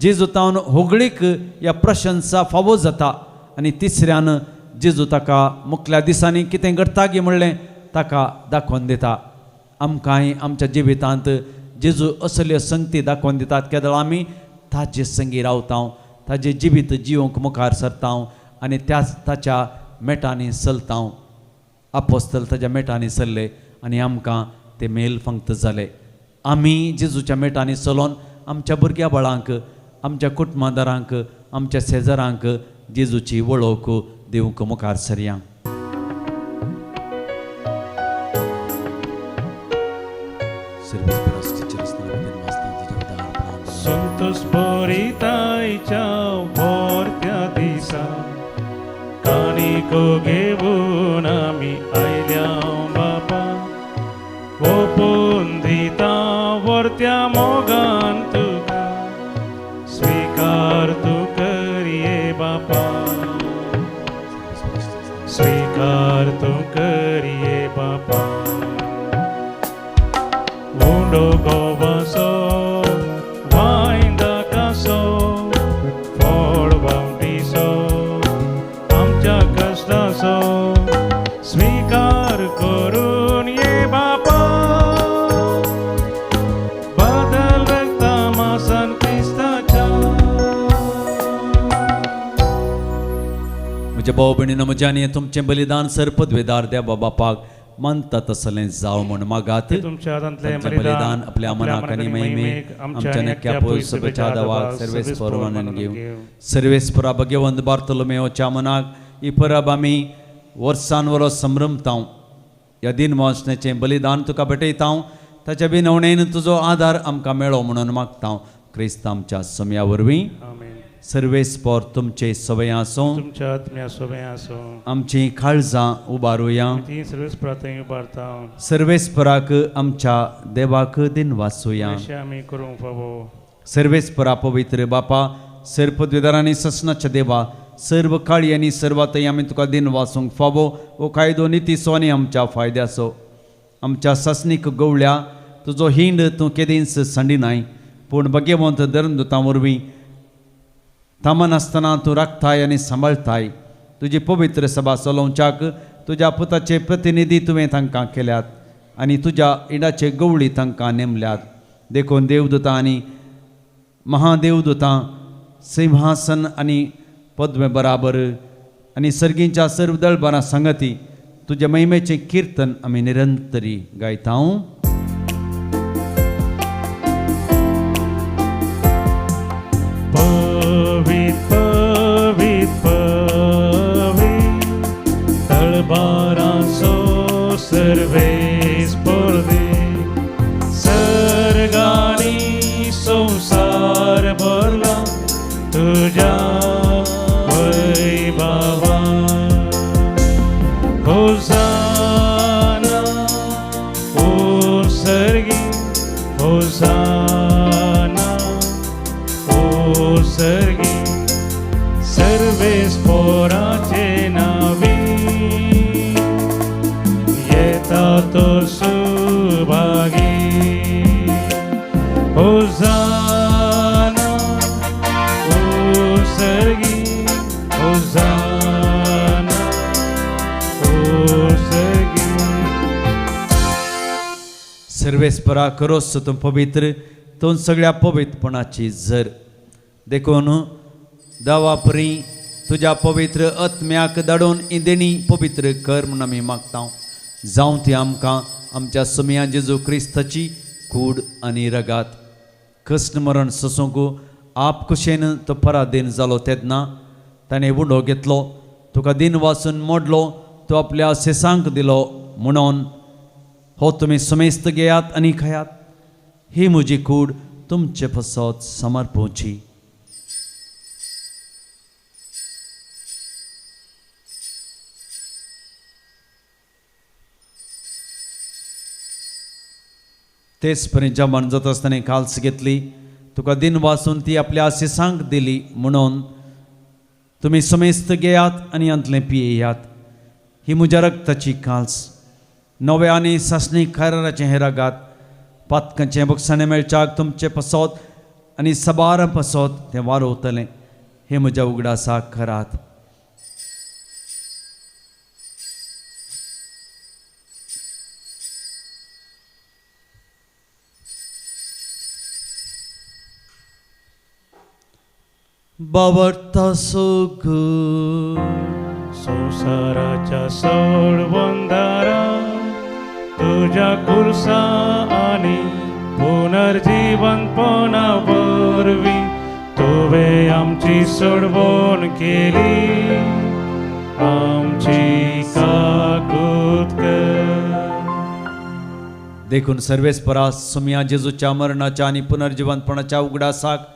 जेजू तावन होगळीक ह्या प्रशंसा फावो जाता आनी तिसऱ्यान जेजू ताका मुखल्या दिसांनी कितें घडटा गे म्हणलें ताका दाखोवन दिता आमकांय आमच्या जिवितांत जेजू असल्यो संगती दाखोवन दितात केदळ आमी ताजे संगी रावता ताजें जिवीत जिवंक मुखार सरता आनी त्याच ताच्या मेटांनी चलता आपोस्तल ताच्या मेटांनी चल्ले आनी आमकां ते मेल फंक्त जाले आमी जेजूच्या मेटांनी चलोवन आमच्या भुरग्या बाळांक आमच्या कुटुंबादारांक आमच्या शेजाऱ्यांक जेजूची वळख दिवंक मुखार सरया संतोष भरितायच्या भोरत्या दिसा काणिको घेवन आमी आयल्या बापा ओपून दिता वर्त्या मोगान तुका स्वीकार तूं करिये बापा स्वीकार तूं करिये बापा उंडो गोवासो वायंदा कासो फळ बावडीसो आमच्या कश्टाचो स्वीकार करून ये बापा बदल रक्ता मासान क्रिस्ताच्या म्हज्या भाव भयणीनो म्हज्यानी तुमचें बलिदान सरपदवेदार देवा बापाक मानता तसलें जावं म्हण मागात तुमच्या हातांतलें तांचें बलिदान आपल्या मनाक आनी महिमेक आमच्या नक्या सभेच्या दावाक सर्वेस परवानन घेवं सर्वेस्परा भगवंत बार्तोलोमेवच्या मनाक ही परब आमी वर्सान वरोस संभ्रमता ह्या दिनवासनेचें बलिदान तुका भेटयता ताच्या बिनवणेन तुजो आदार आमकां मेळो म्हणून मागता क्रिस्त आमच्या समया वरवीं सर्वेस्पर तुमचे सवय आसूं तुमच्या आत्म्या सोबे आसूं आमची काळजां उबारुया ती सर्वेस्परा थंय उबारता सर्वेस्पराक आमच्या देवाक दिन वाचुया अशें आमी करूंक फावो सर्वेस्परा पवित्र बापा सर्पद्वेदारांनी ससनाच्या देवा सर्व काळी आनी सर्वातय आमी तुका दिन वाचूंक फावो वो कायदो नितीचो आनी आमच्या फायद्याचो आमच्या ससनीक गवळ्या तुजो हिंड तूं केदींच संडिनाय पूण भगवंत धर्मदुतां वरवीं तामन आसतना तूं राखताय आनी सांबाळताय तुजी पवित्र सभा चलोवच्याक तुज्या पुताचे प्रतिनिधी तुवें तांकां केल्यात आनी तुज्या इडाचे गवळी तांकां नेमल्यात देखून देवदूतां आनी महादेवदूतां सिंहासन आनी पद्मे बराबर आनी सर्गींच्या सर्व दळबरां संगती तुज्या महिमेचें किर्तन आमी निरंतरी गायता सर्वेस परदे सर्गानी संसार भरला तुझ्या वैभवा होसाना ओ सर्गी होसाना ओ सर्गी सर्वेस पर सर्वेस्परा करोस तूं पवित्र तूं सगळ्या पवित्रपणाची झर देखून देवा परी तुज्या पवित्र आत्म्याक धाडून इंदेणी पवित्र कर म्हूण आमी मागता जावं ती आमकां आमच्या सुमया जेजू क्रिस्ताची कूड आनी रगात कश्ट मरण सोसूंक आप कुशेन तो पराधीन जालो तेन्ना ताणें उंडो घेतलो तुका दिन वाचून मोडलो तो आपल्या सेसांक दिलो म्हणून हो तुमी समेस्त घेयात आनी खायात ही म्हजी कूड तुमचे पसत समर्पोवची. तेच पर्यंत जेवण जाता आसतना काल्स घेतली तुका दिन वाचून ती आपल्या सेसांक दिली म्हणून तुमी समेस्त घेयात आनी अंतलें पियेयात ही म्हज्या रक्ताची काल्स नवे आनी सासणी खाराचे हे रगात पातकांचे बक्षाणे मेळच्याक तुमचे पसत आनी सबार पसत तें वारोवतलें हे म्हज्या उगडासाक खरात. बावरता सोगूर संसाराच्या सोडवंदारा तुझ्या कुर्सा आणि पुनर्जीवनपणा वरवी तुवे आमची सोडवण केली आमची काकूत कर. देखून सर्वेस्परा सुमया जेजूच्या मरणाच्या आणि पुनर्जीवनपणाच्या उगडासाक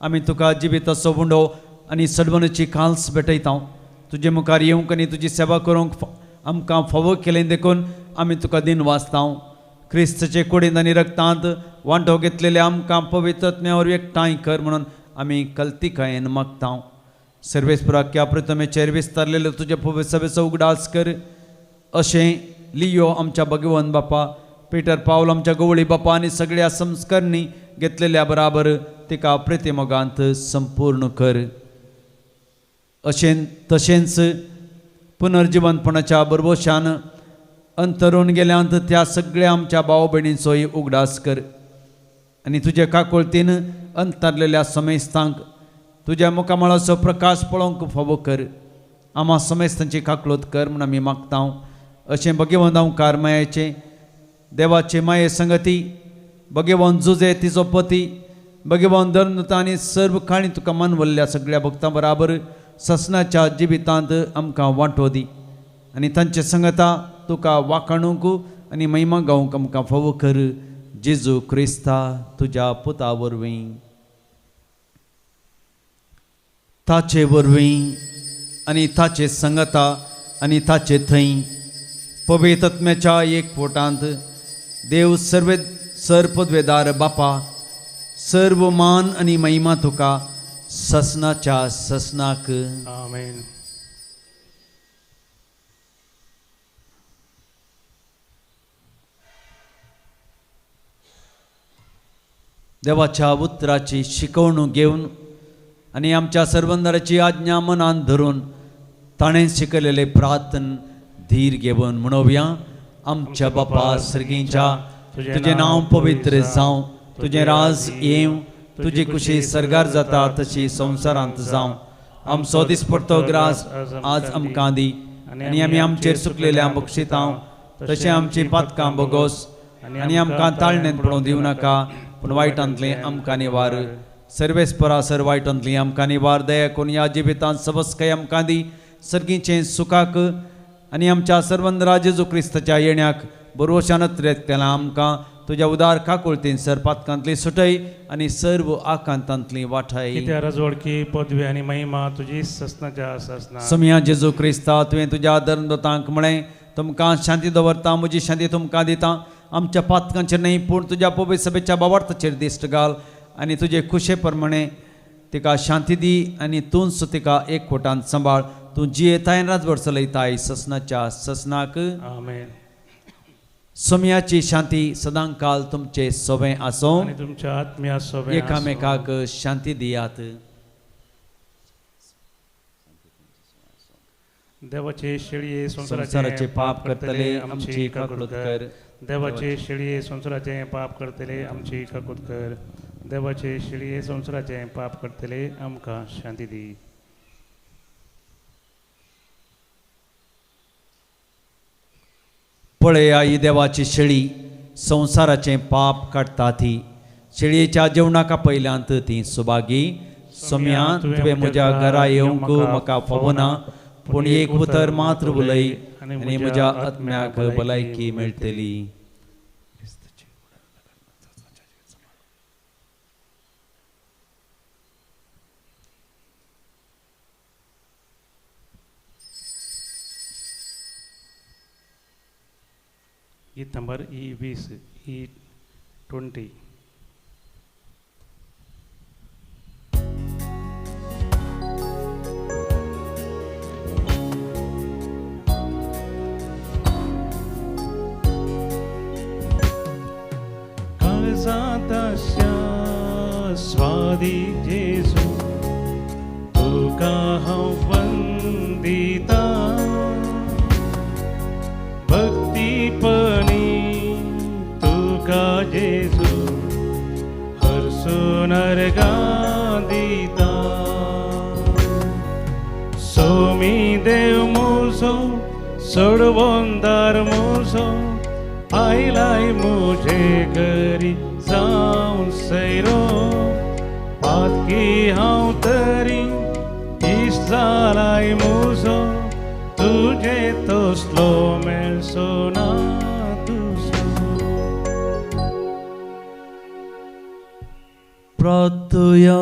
आमी तुका जिवीत असो उंडो आनी सडवणीची काल्स भेटयता तुजे मुखार येवंक आनी तुजी सेवा करूंक आमकां फावो केलें देखून आमी तुका दिन वाचता क्रिस्तचे कुडींत आनी रक्तांत वांटो घेतलेले आमकां पवित्रत्म्यावर एकठांय कर म्हणून आमी कल्तिकायेन मागता. सर्वेस्पराक प्रथमेचेर विस्तारलेलो तुजे पवित्र सभेचो उगडास कर अशें लियो आमच्या भगवन बापा पिटर पावल आमच्या गवळी बापा आनी सगळ्या संस्करणी घेतलेल्या बराबर तिका प्रेतेमोगांत संपूर्ण कर. तशेंच पुनर्जीवनपणाच्या बरबोशान अंतरून गेल्यांत त्या सगळ्या आमच्या भाव भयणींचोय उगडास कर आनी तुजे काकुळतीन अंतरलेल्या समेस्तांक तुज्या मुखामळाचो प्रकाश पळोवंक फावो कर. आम्हा समेस्तांची काकळोत कर म्हूण आमी मागता. अशें भगवंत हांव कारमायाचे देवाचे माये संगती भगवंत जुजे तिचो पती भगवंत धर्मता आनी सर्व काणी तुका मानवल्ल्या सगळ्या भक्तां बराबर ससनाच्या जिवितांत आमकां वांटो दी आनी तांचे संगता तुका वाखाणूंक आनी महिमा गावंक आमकां फावो कर जेजू क्रिस्ता तुज्या पुता वरवीं ताचे वरवीं आनी ताचे संगता आनी ताचे थंय पवित्र आत्म्याच्या एकवटांत देव सरपदवेदार बापा सर्व मान आनी महिमा तुका ससनाच्या ससनाक. आमेन. देवाच्या उतराची शिकवणूक घेवन आनी आमच्या सर्वंदराची आज्ञा मनान धरून ताणें शिकयलेले प्रार्थन धीर घेवन म्हणोवया. आमच्या बापा सर्गीच्या तुजें नांव पवित्र जावं तुजें राज येवं तुजी खुशी सरगार जाता तशी संवसारांत जावं. आमचो दिसपडटो ग्रास आज आमकां दी आनी आमी आमचेर चुकलेल्या बक्षिता तशें आमची पातकां बोगोस आनी आमकां ताळणेंत पडूं दिवं नाका पूण वायटांतलें आमकां निवार. सर्वेस्परा सर वायटांतलीं आमकां निवार दया करून ह्या जिवितांत सबस्कय आमकां दी सर्गीचें सुखाक आनी आमच्या सर्वंदरा जेजू क्रिस्ताच्या येण्याक बरोवशानत केलां आमकां तुज्या उदार काकुळतीन सर पातकांतली सुटय आनी सर्व आकांतांतली वाठाय. कित्या रजवडकी पदवी आनी महिमा तुजी ससनाच्या ससना. समया जेजू क्रिस्ता तुवें तुज्या धर्मदतांक म्हळें तुमकां शांती दवरता म्हजी शांती तुमकां दिता. आमच्या पातकांचेर न्ही पूण तुज्या पवित्र सभेच्या बावार्थाचेर दिश्ट घाल आनी तुजे खुशे प्रमाणे तिका शांती दी आनी तूंच तिका एकवटांत सांबाळ. तूं जियेताय राजवट चलयताय ससनाच्या ससनाक. आमेन. सोम्याची शांती सदांकाल तुमचे सोबे आसूं आनी तुमच्या आत्म्या सोबे एकामेकाक शांती दियात. देवाचे शेळये संसाराचे पाप करतले आमची काकुळत कर. देवाचे शेळये संसाराचे पाप करतले आमची काकुळत कर. देवाचे शेळये संसाराचे पाप करतले आमकां शांती दी. पळय आई देवाची शेळी संसाराचे पाप काडटा ती. शेळयेच्या जेवणाका पयल्यांत ती सुभागी. सोम्या तुवें म्हज्या घरा येवंक म्हाका फावना, पूण एक उतर मात्र उलय आनी म्हज्या आत्म्याक भलायकी मेळटली. गीत नंबर E20 E20. काळजांतल्या स्वादी जेजू तुका हांव वंदिता. भक्तीपणी तुका जेजू हरसून अर्गां दिता. सोमी देव म्हजो सोडवोंदार म्हजो आयलाय मुझे घरी जावन सैरो. पातकी हांव तरी इश्ट जालाय म्हजो तुजे तसलो मेळचो ना दुसरो. प्रार्थया.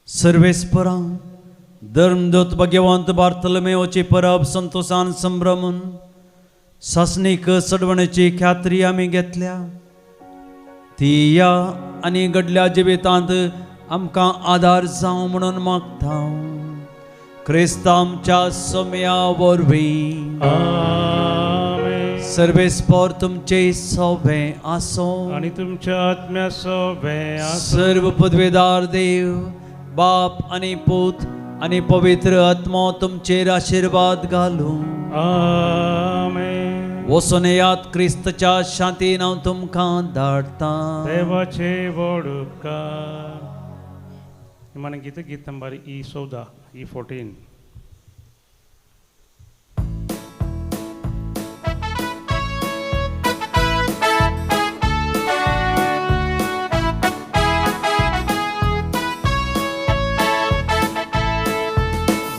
सर्वेस्परा धर्मदूत भाग्यवंत बार्थोलोमेवची परब संतोषान संभ्रमून सासणीक सडवण्याची ख्यात्री आमी घेतल्या. ती या आनी घडल्या जिवितांत आमकां आदार जावं म्हणून मागता. क्रिस्त आमच्या सोम्या वरवीं. आमेन. सर्वेस्पर तुमचे सोबे आसो आणि तुमच्या आत्म्या सोबे आसो. सर्व पदवेदार देव बाप आनी पूत आनी पवित्र आत्मा तुमचेर आशीर्वाद घालूं. आमेन. वचून येयात क्रिस्तच्या शांतीन हांव तुमकां धाडटा. देवाचे व्हड उपकार. निमाणें गीत नंबर E14 E14.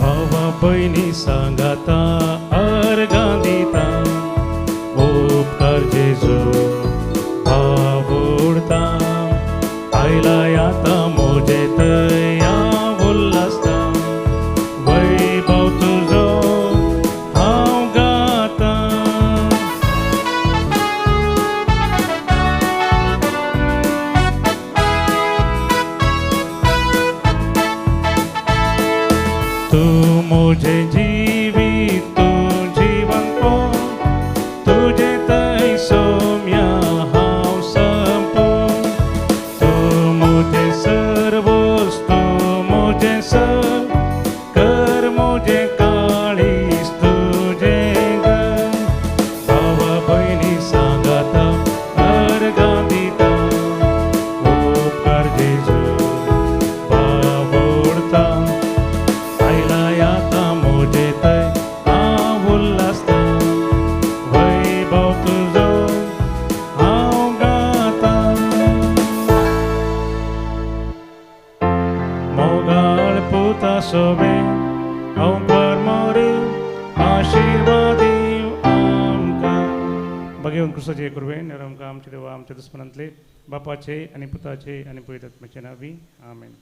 भावा भयणी सांगाता अर्गां दिता. उपकार जेजू भाव उडता. आयलाय आतां म्हजे तया उल्हासता. वैभव तुजो हांव गाता. तूं म्हजे जिवीत तूं जिवंत. तुजे तै सोम्या हांव संपून. तूं म्हजे सर्वोस तूं म्हजे सर. कर म्हजे काळीज तुजें घर. भावा भयणी सांगाता अर्गां दिता. उपकार जेजू भाव उडता. आयलाय आतां म्हजे तै हांव उल्हासता. वैभव तुजो हांव गाता. मोगाळ पुता सोबे हांव परमोरी आशिर्वाद दिव आमकां. भगवंत क्रिस्ताचे कृपेन नेर आमकां आमचे देवा आमच्या दुस्मनांतले बापाचे आनी पुताचे आनी पवित्र आत्म्याचे नांवी आमेन.